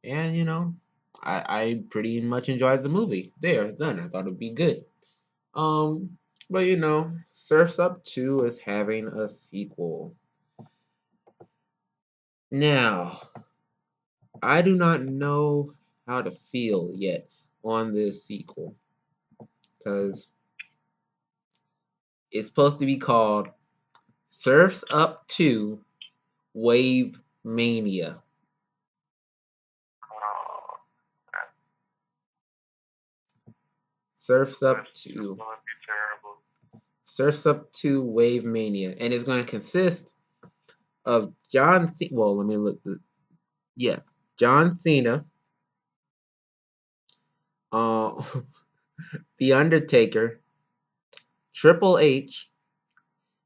and I pretty much enjoyed the movie. Then I thought it'd be good. But Surf's Up 2 is having a sequel. Now, I do not know how to feel yet on this sequel because it's supposed to be called Surf's Up 2 Wave Mania. Surf's Up 2. Surf's Up 2 Wave Mania. And it's going to consist of John Cena. Well, let me look. Yeah. John Cena. The Undertaker. Triple H.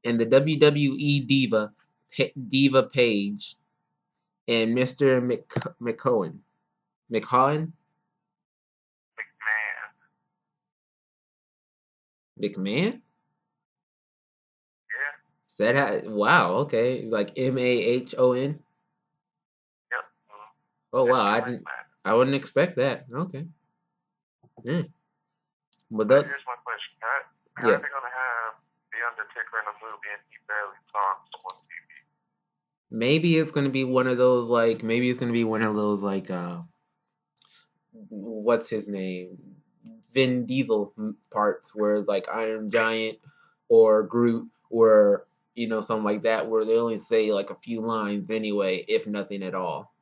And the WWE Diva Page. And Mr. McCohen. McMahon? McMahon? Yeah. Is that how? Wow. Okay. Like MAHON. Yep. Oh wow. I wouldn't expect that. Okay. Yeah. But here's my question. How Yeah. are they gonna have the Undertaker in a movie and he barely talks on TV? Maybe it's gonna be one of those like what's his name? Vin Diesel parts where it's like Iron Giant or Groot or something like that where they only say like a few lines anyway, if nothing at all.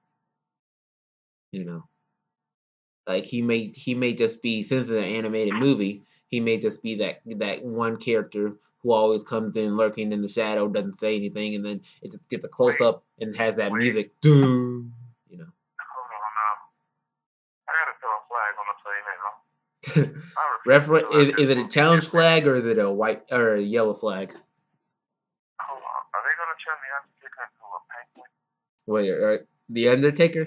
Like he may just be, since it's an animated movie, he may just be that one character who always comes in lurking in the shadow, doesn't say anything, and then it just gets a close up and has that music. Hold on now. I gotta throw a flag on the play now. Is it a challenge flag or is it a white or a yellow flag? Hold on. Are they gonna turn the Undertaker into a penguin? Wait, the Undertaker?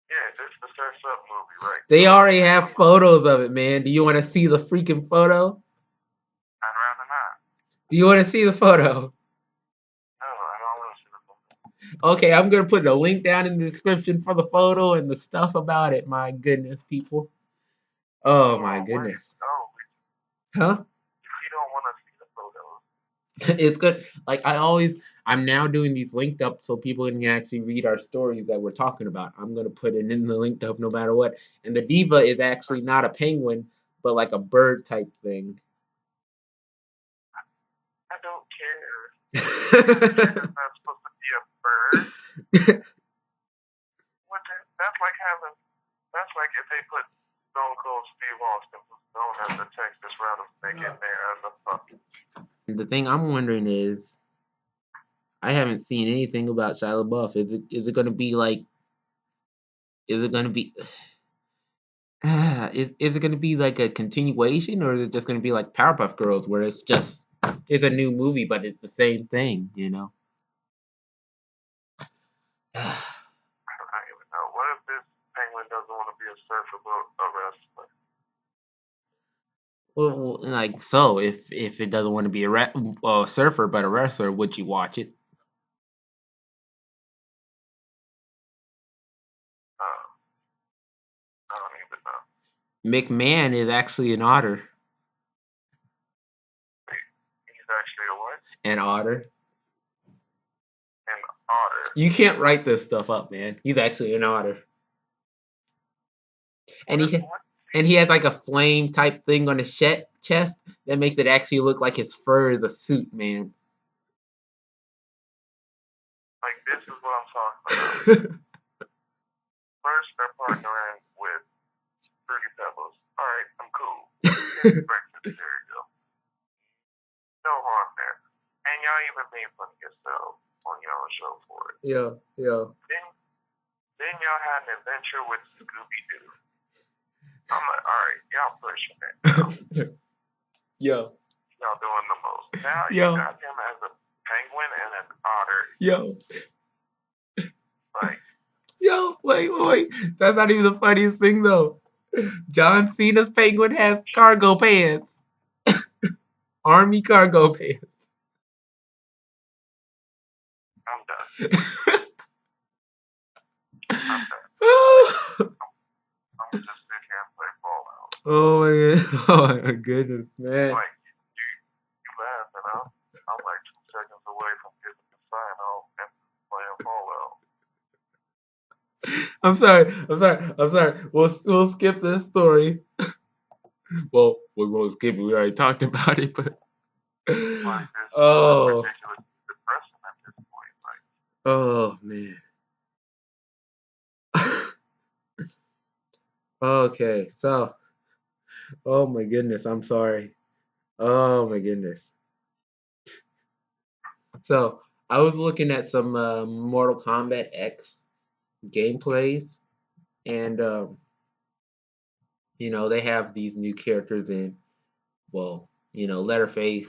Yeah, this is the Surf's Up movie, right? They already have photos of it, man. Do you want to see the freaking photo? I'd rather not. Do you want to see the photo? No, I don't want to see the photo. Okay, I'm gonna put the link down in the description for the photo and the stuff about it. My goodness, people. Oh my goodness. Oh, huh? If you don't want to see the photos, It's good. Like I'm now doing these linked up so people can actually read our stories that we're talking about. I'm gonna put it in the linked up no matter what. And the diva is actually not a penguin, but like a bird type thing. I don't care. It's not supposed to be a bird. That's like if they put Stone Cold Steve Austin, who's known as the Texas Rattlesnake, in there as a fucking. The thing I'm wondering is, I haven't seen anything about Shia LaBeouf. Is it gonna be like? Is it gonna be? Is it gonna be like a continuation, or is it just gonna be like Powerpuff Girls, where it's a new movie, but it's the same thing, you know? I don't even know. What if this penguin doesn't want to be a surfer but a wrestler? Well, like so, if it doesn't want to be a surfer but a wrestler, would you watch it? I don't even know. McMahon is actually an otter. He's actually a what? An otter. An otter. You can't write this stuff up, man. He's actually an otter. And he has like a flame type thing on his chest that makes it actually look like his fur is a suit, man. Like, this is what I'm talking about. First, they're partnering with Fruity Pebbles. All right, I'm cool. Breakfast cereal. No harm there. And y'all even made fun of yourself on your own show for it. Yeah. Then y'all had an adventure with Scooby-Doo. I'm like, all right, y'all pushing it. Yo. Y'all doing the most. Now you got him as a penguin and an otter. Like, yo, wait. That's not even the funniest thing though. John Cena's penguin has cargo pants. Army cargo pants. I'm done. I'm gonna just sit here and play Fallout. Oh my goodness, man. Like, you laughing, huh? I'm like 2 seconds away from getting the sign off and playing Fallout. I'm sorry. We'll skip this story. Well, we won't skip it. We already talked about it, but Like, oh, ridiculous depressing at this point. Like, oh man. Okay, so, oh my goodness, I'm sorry. Oh my goodness. So, I was looking at some Mortal Kombat X gameplays, and they have these new characters in, well, Letterface,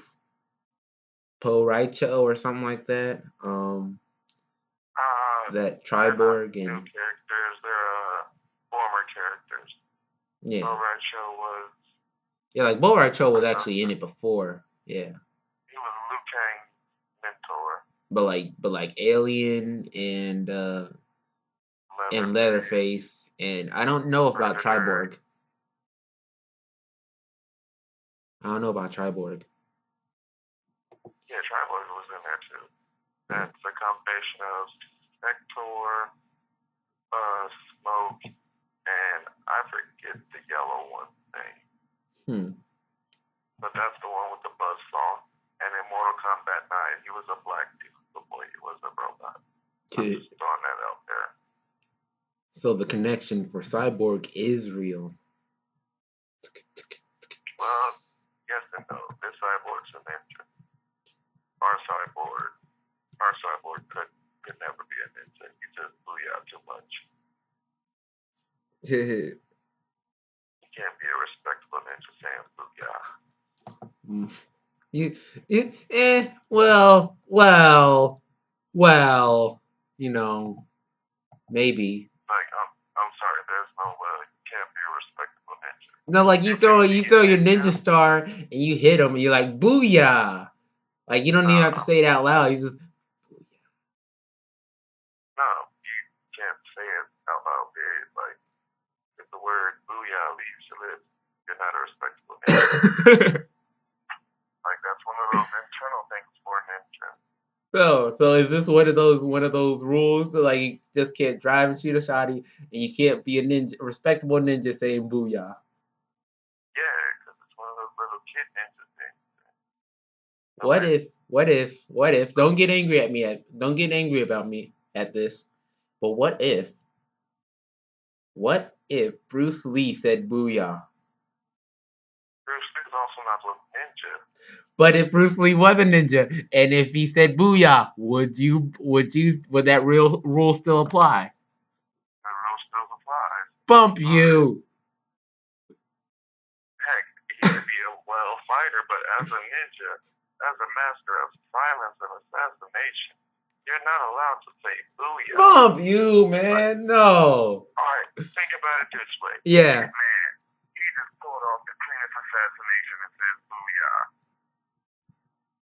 Byrite or something like that. That Triborg new and characters, they're former characters. yeah, Byrite Show was. Yeah, like Byrite was actually in it before. Yeah. He was Liu Kang's mentor. But like Alien and Leatherface, and I don't know about Triborg. I don't know about Triborg. Yeah, Triborg was in there too. That's a combination of Spector, Smoke, and I forget the yellow one thing. But that's the one with the buzzsaw. And in Mortal Kombat 9, he was a black dude before he was a robot. I'm just throwing that out there. So the connection for Cyborg is real. Well, yes and no. This cyborg's an ninja. Our cyborg could never be a ninja. He just Booyah too much. He can't be a respectable ninja saying Booyah. Well, maybe. Like, I'm sorry, there's no way you can't be a respectable ninja. No, like you throw your ninja star and you hit him and you're like Booyah. Like you don't even have to say it out loud. You just No, you can't say it out loud, period. Like, if the word Booyah leaves your lips, you're not a respectable ninja. Like, that's one of those internal things So is this one of those rules? So, like you just can't drive and shoot a shotty, and you can't be a respectable ninja saying booyah. Yeah, because it's one of those little kid ninja things. What if? Don't get angry at me. Don't get angry about me at this. But what if Bruce Lee said booyah? Bruce Lee's also not a ninja. But if Bruce Lee was a ninja, and if he said booyah, would that real rule still apply? The rule still applies. Bump you. Heck, he may be a well fighter, but as a ninja, as a master of violence and assassination, you're not allowed to say booyah. Bump you, man. No. Alright, think about it this way. Yeah. Man, he just pulled off the cleanest assassination and says booyah.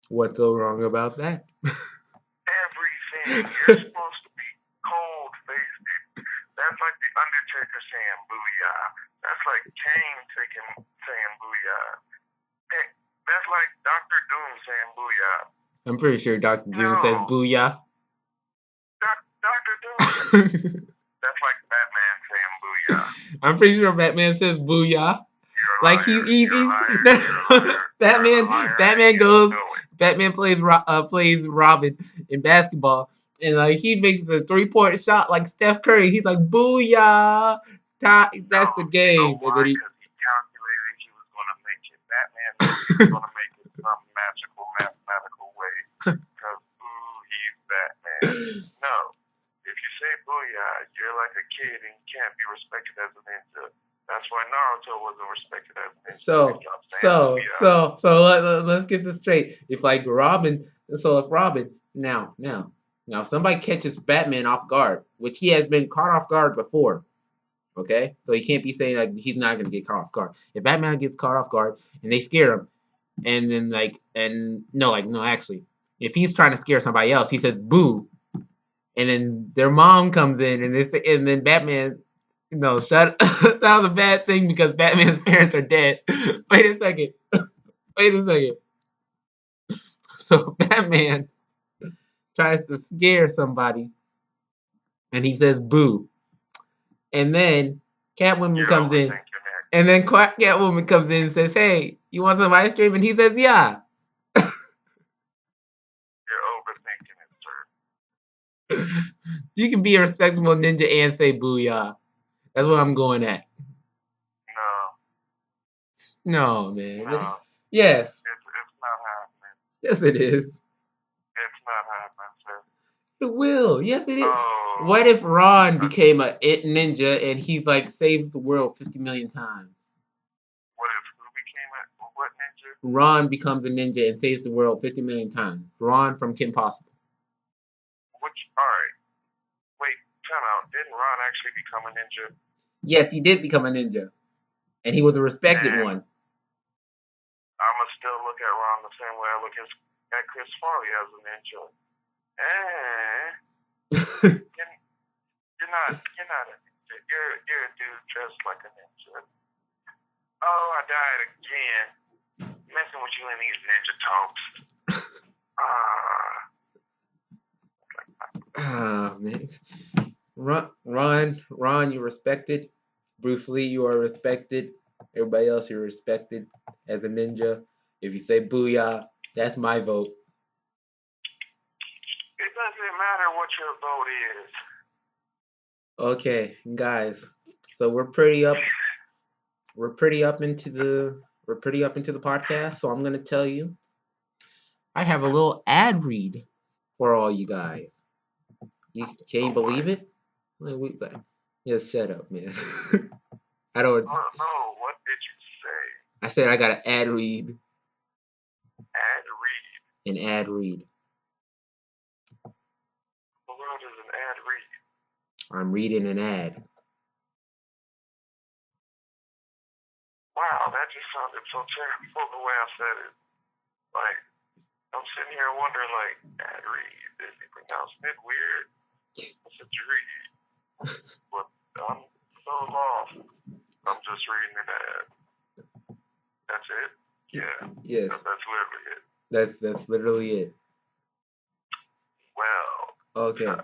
What's so wrong about that? Everything. You're supposed to be cold-faced. That's like the Undertaker saying booyah. That's like Kane saying booyah. Heck, that's like Dr. Doom saying booyah. I'm pretty sure Dr. Doom says booyah. Dr. Doom. That's like Batman saying booyah. I'm pretty sure Batman says booyah. Like he's Batman plays Robin in basketball, and like he makes a 3-point shot like Steph Curry. He's like booyah. That's the game. You know why? Because he calculated he was going to make it. Batman knows he's going to make it some magical, mathematical way. Because he's Batman. No. If you say booyah, you're like a kid and you can't be respected as a ninja. That's why Naruto wasn't respected as a ninja. So let's get this straight. If Robin now somebody catches Batman off guard, which he has been caught off guard before. Okay, so he can't be saying like he's not gonna get caught off guard. If Batman gets caught off guard and they scare him, and then actually, if he's trying to scare somebody else, he says boo. And then their mom comes in, and then Batman, that was a bad thing because Batman's parents are dead. Wait a second. So Batman tries to scare somebody, and he says boo. And then Catwoman comes in, and says, "Hey, you want some ice cream?" And he says, "Yeah." You're overthinking it, sir. You can be a respectable ninja and say booyah. That's what I'm going at. No, man. No. Yes. It's not happening. Yes, it is. It's not happening, sir. It will. Yes, it is. Oh. What if Ron became a ninja and he saves the world 50 million times? What if who became what ninja? Ron becomes a ninja and saves the world 50 million times. Ron from Kim Possible. Alright. Wait, time out. Didn't Ron actually become a ninja? Yes, he did become a ninja. And he was a respected one. I'ma still look at Ron the same way I look at Chris Farley as a ninja. You're not a ninja. You're a dude dressed like a ninja. Oh, I died again. Messing with you in these ninja talks. Man. Ron, you're respected. Bruce Lee, you are respected. Everybody else, you're respected as a ninja. If you say booyah, that's my vote. It doesn't matter what your vote is. Okay, guys. So we're pretty up into the podcast. So I'm gonna tell you, I have a little ad read for all you guys. Can you believe it? Just shut up, man. I don't. No, what did you say? I said I got an ad read. Ad read. An ad read. What is an ad read? I'm reading an ad. Wow, that just sounded so terrible the way I said it. I'm sitting here wondering, ad read, is he pronouncing it weird? It's a read. But I'm so lost. I'm just reading an ad. That's it? Yeah. Yes. That's literally it. That's literally it. Okay. Don't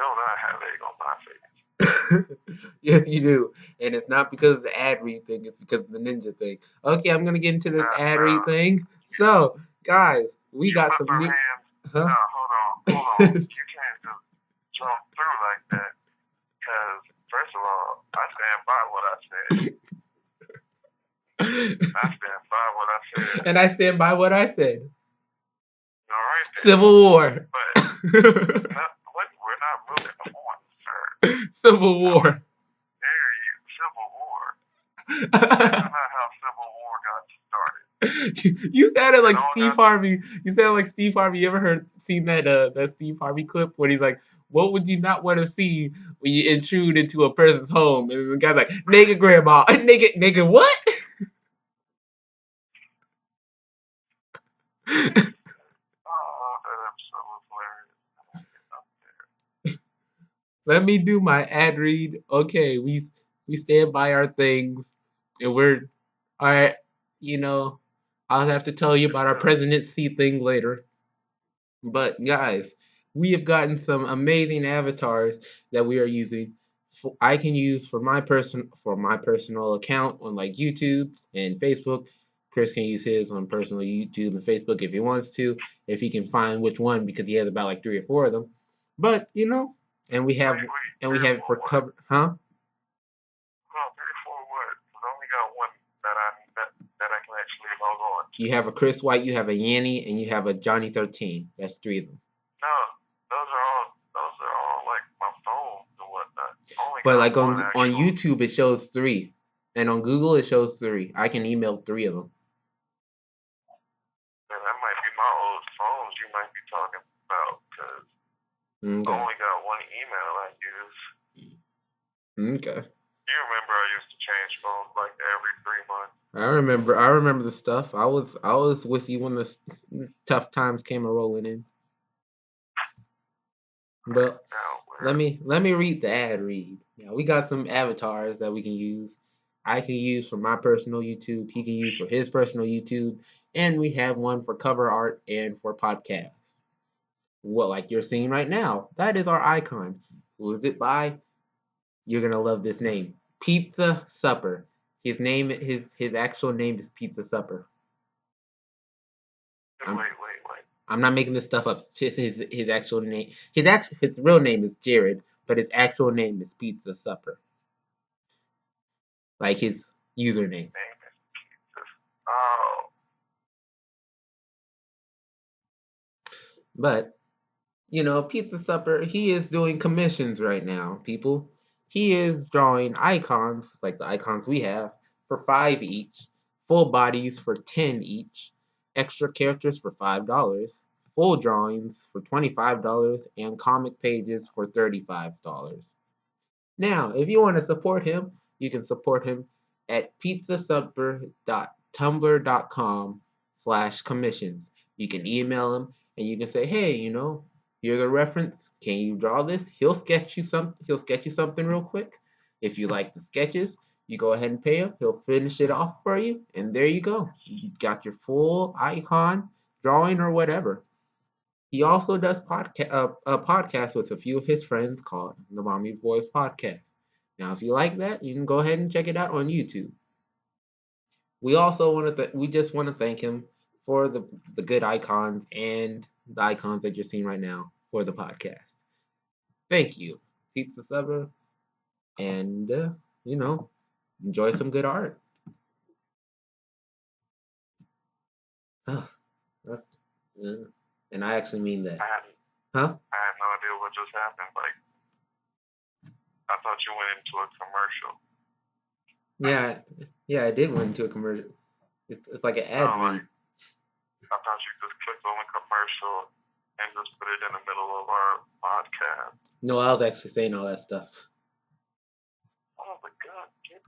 I have egg on my face? Yes, you do. And it's not because of the ad read thing, it's because of the ninja thing. Okay, I'm gonna get into this ad read thing. So, guys, we got some new. Huh? No, hold on. You can't just jump through like that. Because, first of all, I stand by what I said. I stand by what I said. And I stand by what I said. All right, then. Civil War. But we're not moving on, sir. Civil War. Dare you? Civil War. That's not how Civil War got started. You sounded like Steve Harvey. You sounded like Steve Harvey. You ever seen that Steve Harvey clip where he's like, "What would you not want to see when you intrude into a person's home?" And the guy's like, "Naked grandma, naked what?" Let me do my ad read. Okay, we stand by our things, and we're all right. You know, I'll have to tell you about our presidency thing later. But guys, we have gotten some amazing avatars that we are using. I can use for my personal account on like YouTube and Facebook. Chris can use his on personal YouTube and Facebook if he wants to, if he can find which one because he has about like 3 or 4 of them. But and we have it for cover, huh? No, 3 or 4 what? I only got one that I can actually log on. You have a Chris White, you have a Yanny, and you have a Johnny 13. That's 3 of them. No, those are all like my phone and whatnot. But like on YouTube it shows 3, and on Google it shows 3. I can email 3 of them. And that might be my old phones you might be talking about, because I only got one email I use. Okay. You remember I used to change phones like every 3 months. I remember the stuff. I was with you when the tough times came a rolling in. But let me read the ad read. Yeah, we got some avatars that we can use. I can use for my personal YouTube. He can use for his personal YouTube, and we have one for cover art and for podcasts. Well, like you're seeing right now, that is our icon. Who is it by? You're gonna love this name, Pizza Supper. His actual name is Pizza Supper. Wait. I'm not making this stuff up. It's just his actual name. His real name is Jared, but his actual name is Pizza Supper. Like his username. Oh. But Pizza Supper, he is doing commissions right now, people. He is drawing icons, like the icons we have, for 5 each, full bodies for 10 each, extra characters for $5, full drawings for $25, and comic pages for $35. Now, if you want to support him, you can support him at pizzasupper.tumblr.com/commissions. You can email him and you can say, hey, here's a reference. Can you draw this? He'll sketch you something real quick. If you like the sketches, you go ahead and pay him. He'll finish it off for you, and there you go. You got your full icon, drawing, or whatever. He also does a podcast with a few of his friends called the Mommy's Boys Podcast. Now, if you like that, you can go ahead and check it out on YouTube. We also we just want to thank him for the good icons and the icons that you're seeing right now for the podcast. Thank you, Pizza Supper, and enjoy some good art. That's and I actually mean that. I had no idea what just happened. Like, I thought you went into a commercial. Yeah, I did went into a commercial. It's like an ad read. I thought you just clicked on the commercial and just put it in the middle of our podcast. No, I was actually saying all that stuff. Oh my god, kid.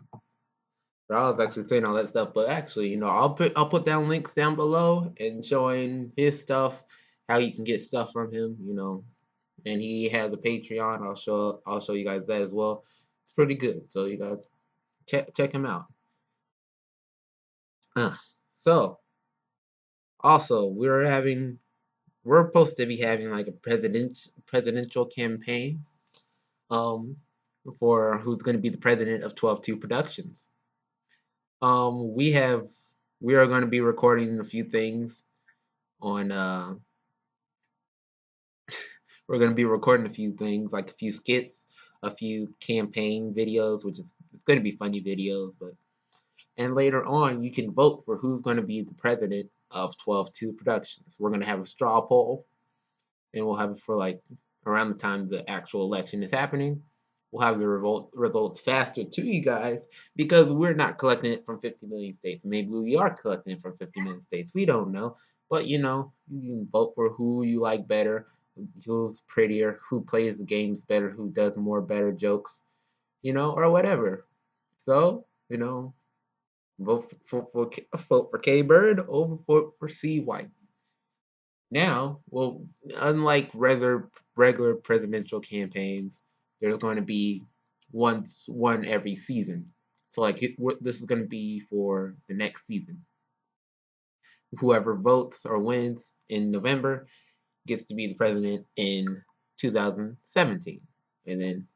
I was actually saying all that stuff, but actually, I'll put down links down below and showing his stuff, how you can get stuff from him, and he has a Patreon. I'll show you guys that as well. It's pretty good, so you guys check him out. So, also we're having we're supposed to be having like a presidential campaign um for who's going to be the president of 12-2 Productions. Um, we have we are going to be recording a few things on we're going to be recording a few things like a few skits, a few campaign videos, which is it's going to be funny videos, but and later on you can vote for who's going to be the president of 12-2 Productions. We're going to have a straw poll and we'll have it for like around the time the actual election is happening. We'll have the results faster to you guys because we're not collecting it from 50 million states. Maybe we are collecting it from 50 million states. We don't know. But you know, you can vote for who you like better, who's prettier, who plays the games better, who does more better jokes, you know, or whatever. So, you know, vote for KByrd over vote for C White. Now, well, unlike regular presidential campaigns, there's going to be one every season. So like this is going to be for the next season. Whoever votes or wins in November gets to be the president in 2017, and then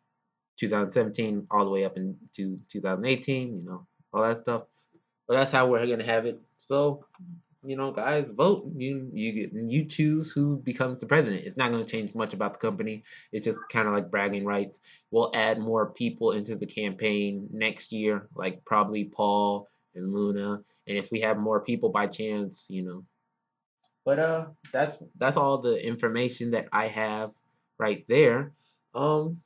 2017 all the way up into 2018. You know, all that stuff. But that's how we're going to have it. So you know, guys, vote. You choose who becomes the president. It's not going to change much about the company. It's just kind of like bragging rights. We'll add more people into the campaign next year, like probably Paul and Luna. And if we have more people by chance, you know. But that's all the information that I have right there. Um,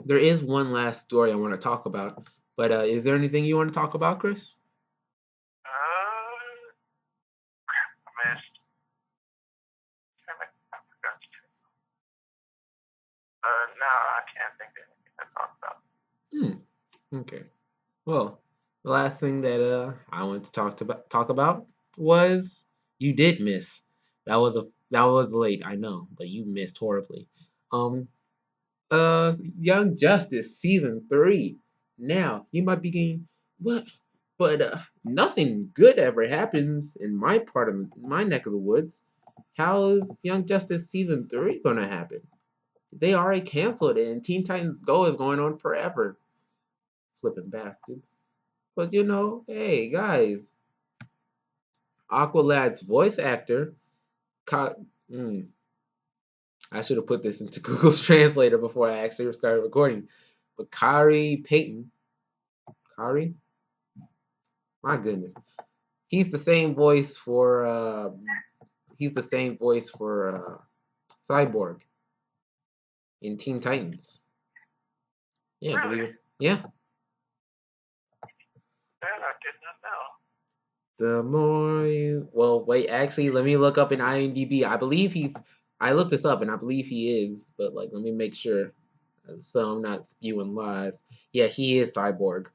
there is one last story I want to talk about. But is there anything you want to talk about, Chris? I missed. Damn it, I forgot to. No, I can't think of anything to talk about. Okay. Well, the last thing that I wanted to talk about was you did miss. That was late, I know, but you missed horribly. Um, Young Justice season 3. Now you might be getting what, but nothing good ever happens in my part of my neck of the woods. How is Young Justice season 3 gonna happen? They already canceled it, and Teen Titans Go is going on forever. Flipping bastards. But you know, hey guys, Aqualad's voice actor, Ka- mm, I should have put this into Google's Translator before I actually started recording. But Kari, my goodness, he's the same voice for Cyborg in Teen Titans. Yeah, Really? believe it. Yeah. Man, I did not know. The more you well, wait, actually, let me look up in IMDb. I looked this up and I believe he is, but like, let me make sure so I'm not spewing lies. Yeah, he is Cyborg.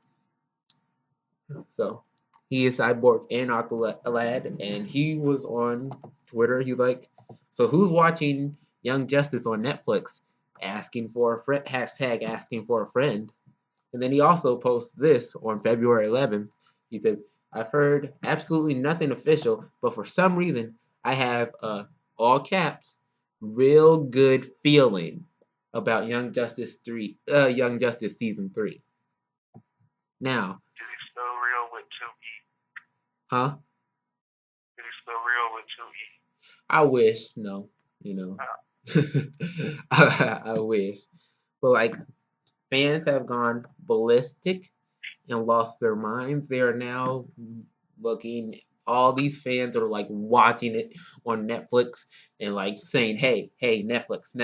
So he is Cyborg and Aqualad, and he was on Twitter. He's like, so who's watching Young Justice on Netflix? Asking for a friend. Hashtag asking for a friend. And then he also posts this on February 11th. He says, I've heard absolutely nothing official, but for some reason, I have all caps, real good feeling about Young Justice season 3. Now, Did he spell real with 2 E? huh? Did he spell real with 2 E? I wish, no, you know. I wish. But like fans have gone ballistic and lost their minds. They are now looking. All these fans are like watching it on Netflix and like saying, "Hey, Netflix,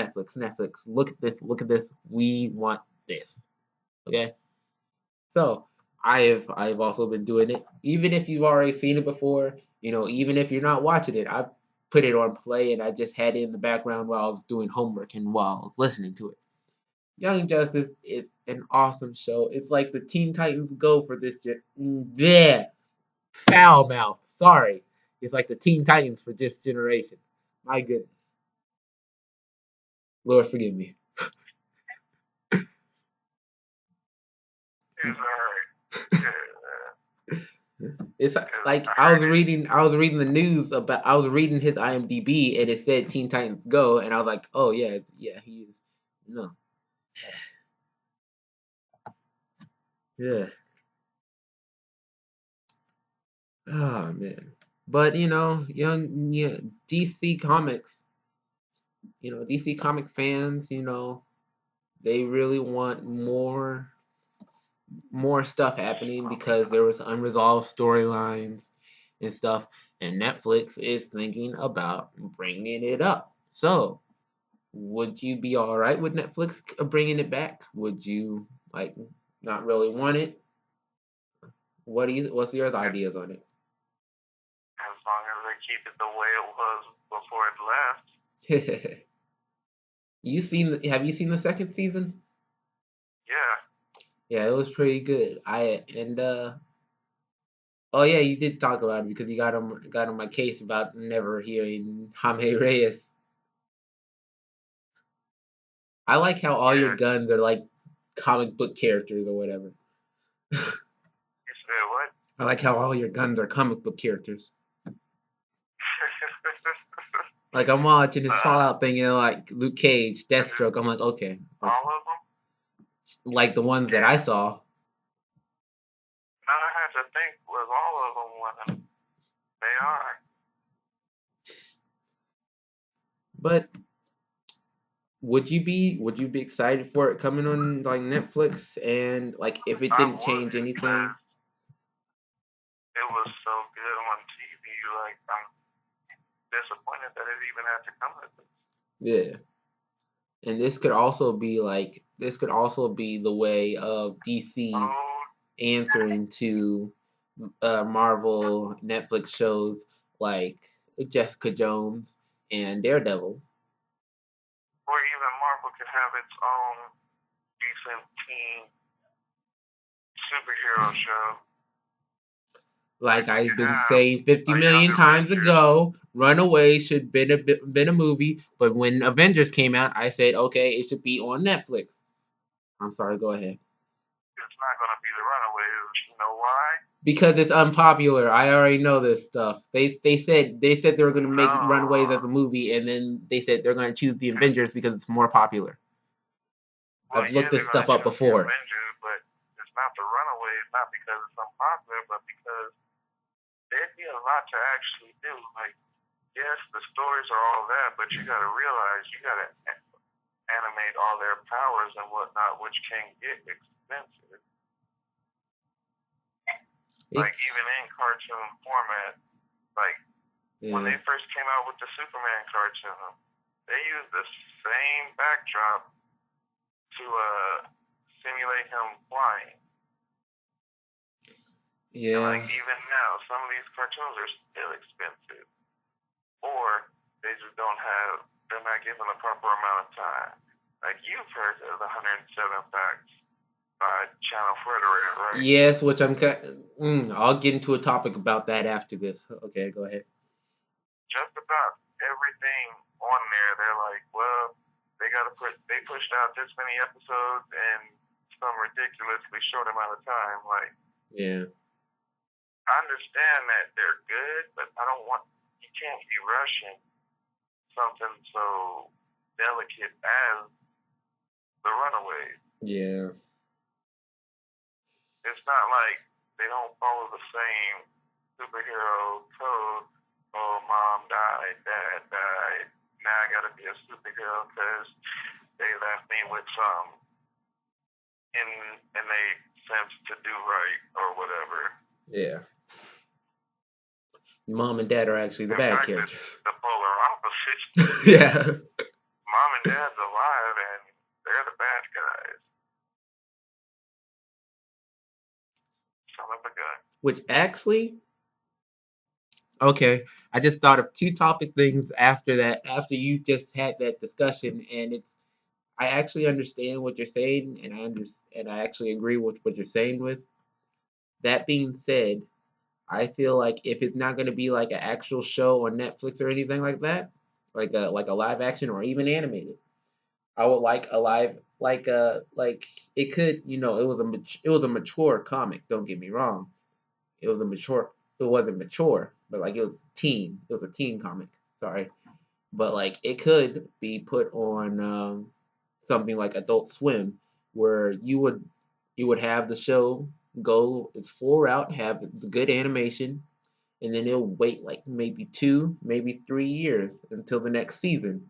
look at this. We want this." Okay, so I've also been doing it. Even if you've already seen it before, you know, even if you're not watching it, I put it on play and I just had it in the background while I was doing homework and while I was listening to it. Young Justice is an awesome show. It's like the Teen Titans Go for this yeah, foul mouth. Sorry. It's like the Teen Titans for this generation. My goodness. Lord forgive me. It's alright. Yeah. It's Because like I I was heard it. reading the news about I was reading his IMDb and it said Teen Titans Go and I was like, oh yeah, yeah, he is. No, yeah. Oh man, but yeah, DC Comics, DC comic fans, they really want more stuff happening because there was unresolved storylines and stuff, and Netflix is thinking about bringing it up. So, would you be all right with Netflix bringing it back? Would you like not really want it? What's your As ideas on long as they keep it the way it was before it left. it? Have you seen the second season? Yeah. Yeah, it was pretty good. I and Oh yeah, you did talk about it because you got on my case about never hearing Jaime Reyes. I like how all your Yeah. guns are like comic book characters or whatever. You said what? I like how all your guns are comic book characters. Like I'm watching this Fallout thing and like Luke Cage, Deathstroke. I'm like, okay, all of them? like the ones that Yeah. I saw. Now I had to think, was all of them women? They are. But would you be excited for it coming on like Netflix and like if it I didn't would change anything? because it was so good on TV. Like, I'm disappointed that it even had to come to this. Yeah. And this could also be the way of DC Oh, answering to Marvel Netflix shows like Jessica Jones and Daredevil. or even Marvel could have its own decent teen superhero show. Like We I've could been have saying 50 a million Young times Avengers. ago, Runaways should been a movie, but when Avengers came out, I said, okay, it should be on Netflix. I'm sorry, go ahead. It's not going to be the Runaways. You know why? Because it's unpopular. I already know this stuff. They said they were going to make Runaways as a No. movie, and then they said they're going to choose the Avengers because it's more popular. Well, I've yeah, looked they're this going stuff to up choose the before. Avengers, but it's not the Runaways, not because it's unpopular, but because there'd be a lot to actually do. Like, yes, the stories are all that, but you got to realize you got to animate all their powers and whatnot, which can get expensive. Like, even in cartoon format, like, when they first came out with the Superman cartoon, they used the same backdrop to simulate him flying. Yeah. And like even now, some of these cartoons are still expensive, or they just they're not given the proper amount of time. Like you've heard of the 107 Facts by Channel Frederick, right? Yes, which I'll get into a topic about that after this. Okay, go ahead. Just about everything on there, they're like, well, they pushed out this many episodes in some ridiculously short amount of time. Like, yeah, I understand that they're good, but you can't be rushing something so delicate as the Runaways. yeah. It's not like they don't follow the same superhero code. Oh, mom died, dad died. Now I gotta be a superhero because they left me with some in a sense to do right or whatever. Yeah. Mom and dad are actually the bad characters. It's the polar opposite. Yeah. Mom and dad's alive and they're the bad guys. Son of a gun. Which actually, okay, I just thought of two topic things after that, after you just had that discussion, and I actually understand what you're saying, and I actually agree with what you're saying with. That being said, I feel like if it's not going to be like an actual show on Netflix or anything like that, like a live action or even animated, I would like a live like it could it was a mature comic. Don't get me wrong. it was a mature. It wasn't mature, but like it was teen. It was a teen comic. Sorry, but like it could be put on something like Adult Swim, where you would have the show go its full route, have the good animation, and then it'll wait like maybe 2, maybe 3 years until the next season,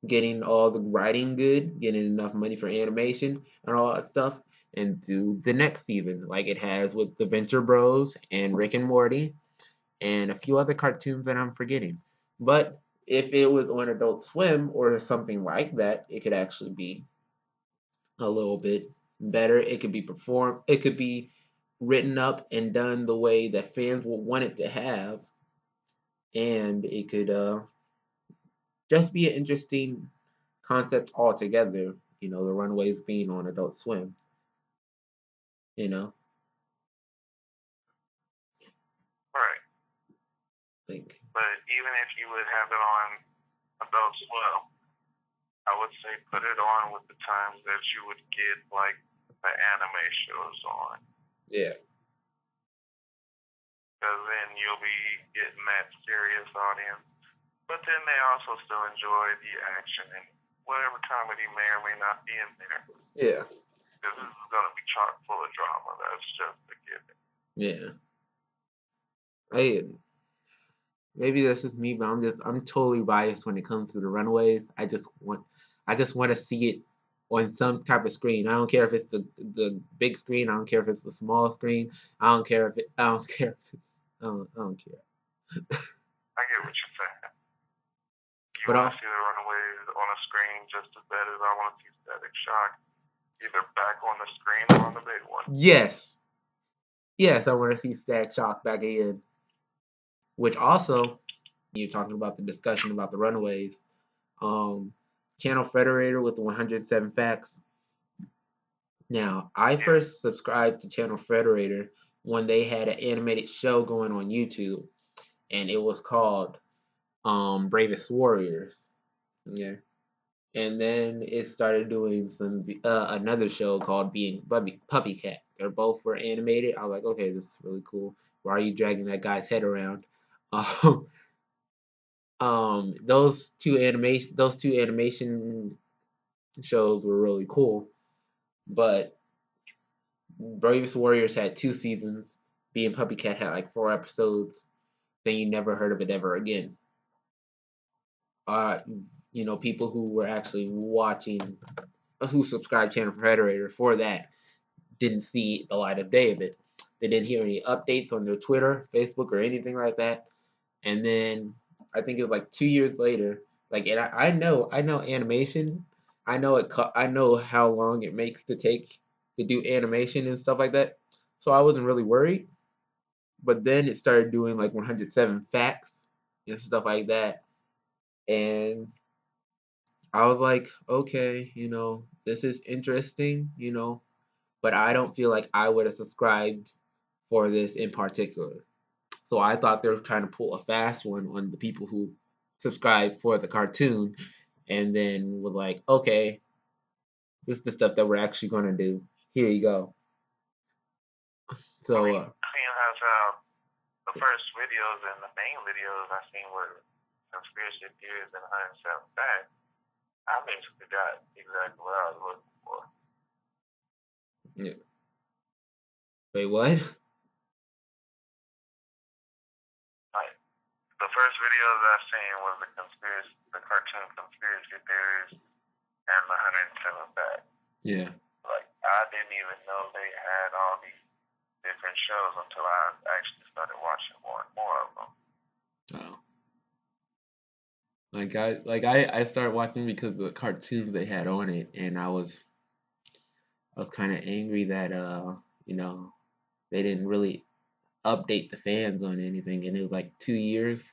getting all the writing good, getting enough money for animation and all that stuff, and do the next season like it has with the Venture Bros and Rick and Morty and a few other cartoons that I'm forgetting. But if it was on Adult Swim or something like that, it could actually be a little bit better. It could be performed. It could be written up and done the way that fans will want it to have, and it could just be an interesting concept altogether. The Runaways being on Adult Swim. You know, Right. like But even if you would have it on Adult Swim, I would say put it on with the times that you would get like the anime shows on, yeah, because then you'll be getting that serious audience. But then they also still enjoy the action and whatever comedy may or may not be in there. yeah, Because this is going to be chock full of drama. That's just a given. yeah. I Maybe that's just me, but I'm totally biased when it comes to the Runaways. I just want to see it on some type of screen. I don't care if it's the big screen. I don't care if it's the small screen. I don't care if it's. I don't care. I get what you're saying. You But want to see the Runaways on a screen just as bad as I want to see Static Shock, either back on the screen or on the big one. yes, I want to see Static Shock back again. Which also, you're talking about the discussion about the Runaways. Channel Federator with the 107 facts. Now, I first subscribed to Channel Federator when they had an animated show going on YouTube, and it was called Bravest Warriors. Yeah, and then it started doing some another show called Being Puppy Cat. They're both were animated. I was like, okay, this is really cool. Why are you dragging that guy's head around? Um, those two animation shows were really cool, but Bravest Warriors had 2 seasons. Being Puppy Cat had like 4 episodes. Then you never heard of it ever again. Uh, people who were actually watching, who subscribed Channel Federator for that, didn't see the light of day of it. They didn't hear any updates on their Twitter, Facebook, or anything like that. And then I think it was like 2 years later. Like, and I know animation. I know how long it makes to take to do animation and stuff like that. So I wasn't really worried. But then it started doing like 107 facts and stuff like that, and I was like, okay, this is interesting, but I don't feel like I would have subscribed for this in particular. So I thought they were trying to pull a fast one on the people who subscribed for the cartoon, and then was like, okay, this is the stuff that we're actually going to do. Here you go. So, seeing as the first videos and the main videos I seen were conspiracy theories and 107 facts, I basically got exactly what I was looking for. yeah. Wait, what? Like, the first videos I've seen was the cartoon conspiracy theories and the 107 facts. Yeah. Like, I didn't even know they had all these different shows until I actually started watching more and more of them. Oh. I started watching because of the cartoons they had on it, and I was kind of angry that they didn't really update the fans on anything, and it was like 2 years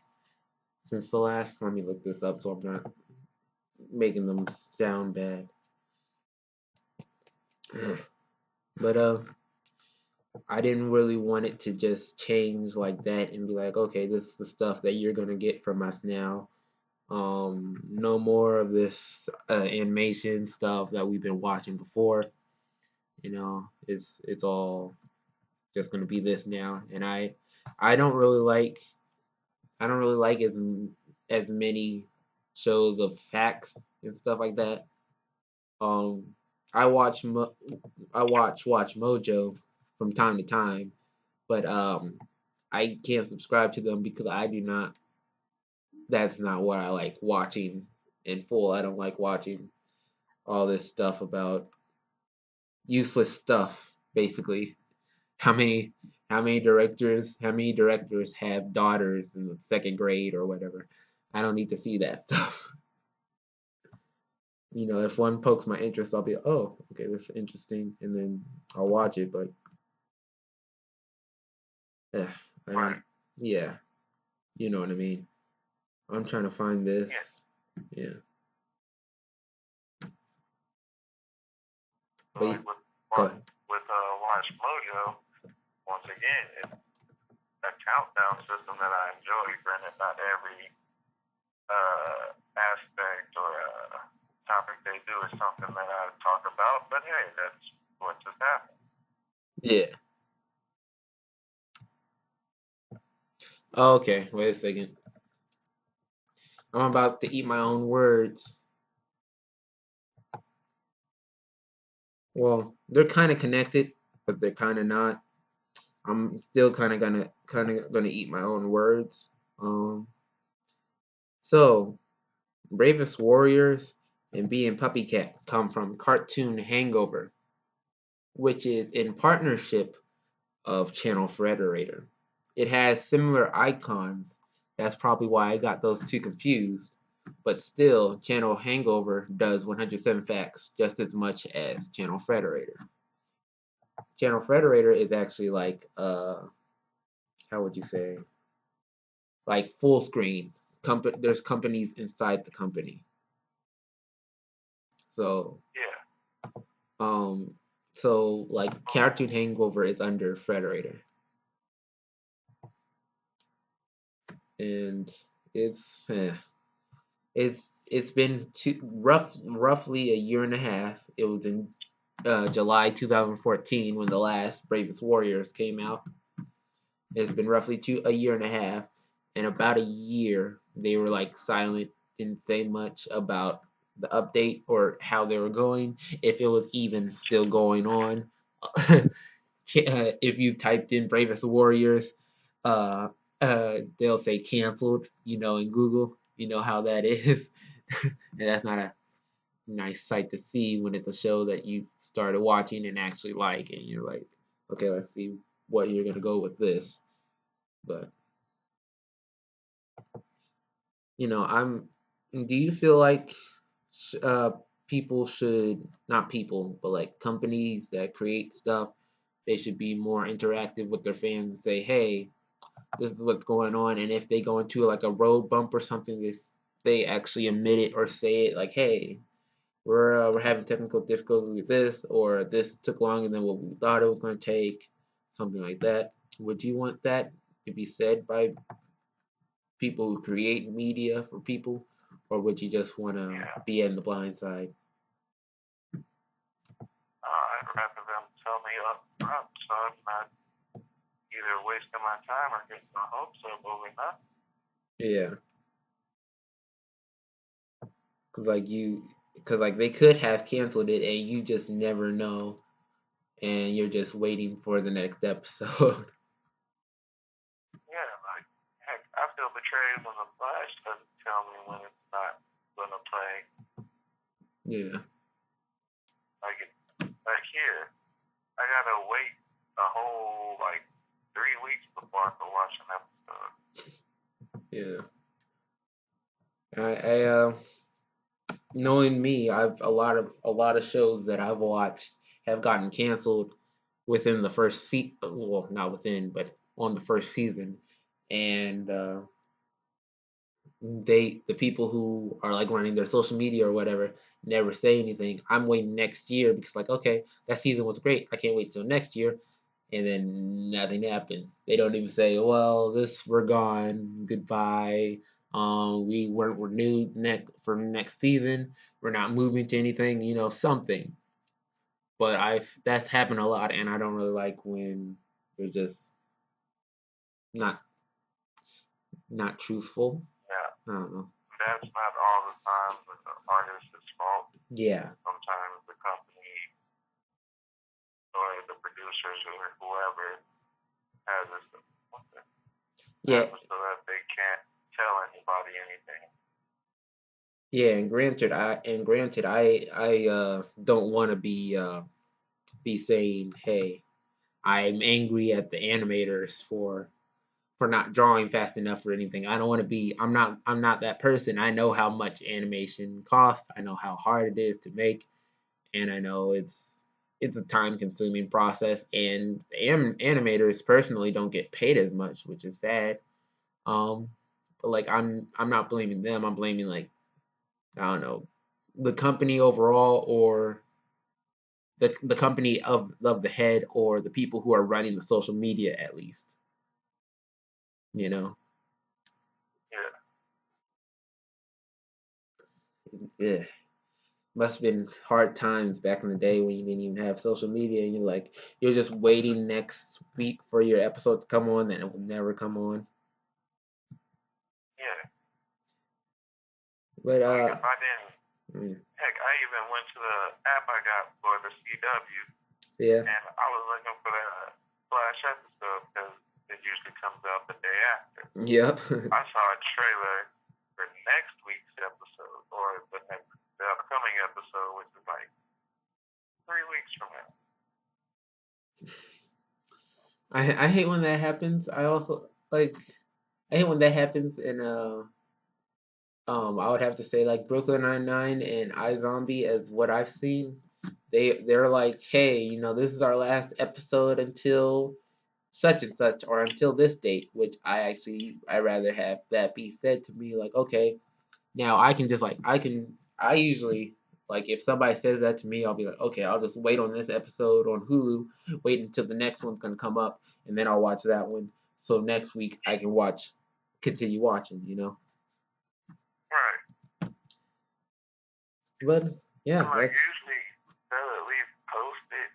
since the last. Let me look this up so I'm not making them sound bad. But I didn't really want it to just change like that and be like, okay, this is the stuff that you're gonna get from us now. No more of this animation stuff that we've been watching before. It's all just gonna be this now, and I don't really like as many shows of facts and stuff like that. Um, I watch Watch Mojo from time to time, but I can't subscribe to them because I do not. That's not what I like watching in full. I don't like watching all this stuff about useless stuff, basically. How many how many directors have daughters in the second grade or whatever? I don't need to see that stuff. If one pokes my interest, I'll be, oh, okay, this is interesting, and then I'll watch it. But I Right. don't. Yeah, you know what I mean. I'm trying to find this. Yeah. Yeah. So But like go ahead. with Watch Mojo, once again, it's a countdown system that I enjoy. Granted, not every aspect or topic they do is something that I talk about, but hey, that's what just happened. Yeah. Okay, wait a second. I'm about to eat my own words. Well, they're kind of connected, but they're kind of not. I'm still kind of gonna eat my own words. So Bravest Warriors and Bee and Puppy Cat come from cartoon Hangover, which is in partnership of Channel Frederator. It has similar icons. That's probably why I got those two confused. But still, Channel Hangover does 107 facts just as much as Channel Frederator. Channel Frederator is actually like how would you say, like full screen. There's companies inside the company. So Yeah. um so like Cartoon Hangover is under Frederator. And it's it's been roughly a year and a half. It was in July 2014 when the last Bravest Warriors came out. It's been roughly a year and a half, and about a year they were like silent, didn't say much about the update or how they were going, if it was even still going on. If you typed in Bravest Warriors, uh, they'll say canceled, in Google. You know how that is. And that's not a nice sight to see when it's a show that you started watching and actually like, and you're like, okay, let's see what you're gonna go with this. But I'm. Do you feel like uh, people should, not people, but like companies that create stuff, they should be more interactive with their fans and say, hey, this is what's going on, and if they go into like a road bump or something, they actually admit it or say it, like, hey, we're having technical difficulties with this, or this took longer than what we thought it was going to take, something like that. Would you want that to be said by people who create media for people, or would you just want to be in the blind side? I'd rather them tell me up front so I'm not either wasting my time or getting my hopes up over nothing. Yeah. Because like they could have canceled it and you just never know, and you're just waiting for the next episode. Yeah, like, heck, I feel betrayed when the Flash doesn't tell me when it's not going to play. Yeah. Like here, I got to wait a whole, 3 weeks before I can watch an episode. Yeah. I knowing me, I've a lot of shows that I've watched have gotten canceled within the first well, not within, but on the first season, and the people who are like running their social media or whatever never say anything. I'm waiting next year because, like, okay, that season was great. I can't wait till next year, and then nothing happens. They don't even say, well, we're gone, goodbye. We weren't renewed for next season. We're not moving to anything, something. But that's happened a lot, and I don't really like when They're just not truthful. Yeah. I don't know. That's not all the time the artist's fault. Yeah. Sometimes the company or the producers or whoever has this Yeah. so that they can't tell anybody anything. Yeah, and granted, I don't want to be saying, hey, I'm angry at the animators for not drawing fast enough or anything. I don't want to be. I'm not that person. I know how much animation costs. I know how hard it is to make, and I know it's a time consuming process. And animators personally don't get paid as much, which is sad. But like I'm not blaming them. I'm blaming, like, I don't know, the company overall, or the company of the head, or the people who are running the social media, at least. You know. Yeah. Yeah. Must have been hard times back in the day when you didn't even have social media, and you're just waiting next week for your episode to come on, and it will never come on. Yeah. But if I didn't, heck, I even went to the app I got for the CW. Yeah. And I was looking for that Flash episode because it usually comes out the day after. Yep. I saw a trailer for next week's episode, or the upcoming episode, which is like 3 weeks from now. I hate when that happens. I also I hate when that happens, and I would have to say, like, Brooklyn Nine-Nine and iZombie, as what I've seen. They're like, hey, this is our last episode until such and such, or until this date, which I rather have that be said to me, like, okay, now I can just, I usually, like, if somebody says that to me, I'll be like, okay, I'll just wait on this episode on Hulu, wait until the next one's gonna come up, and then I'll watch that one. So next week I can continue watching, Right. But yeah, like, usually they'll at least post it,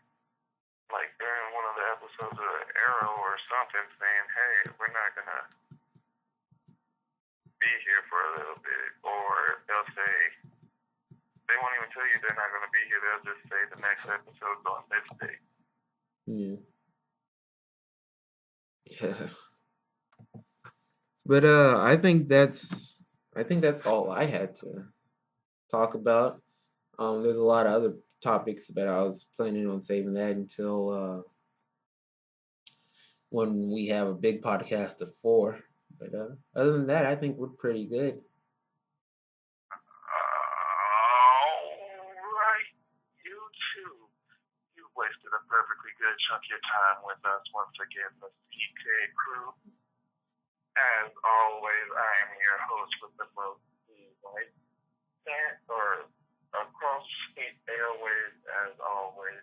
like, during one of the episodes of Arrow or something, saying, hey, we're not gonna be here for a little bit, or they'll say, they won't even tell you they're not gonna be here. They'll just say the next episode's on this date. Yeah. But I think that's all I had to talk about. There's a lot of other topics, but I was planning on saving that until when we have a big podcast of 4. But other than that, I think we're pretty good. Alright, you too. You wasted a perfectly good chunk of your time with us once again, the CK crew. As always, I am your host with the most, right? Or across the airways, as always,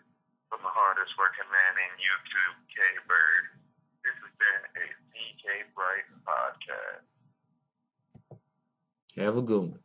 from the hardest working man in YouTube, KByrd. This has been a CK Bright podcast. Have a good one.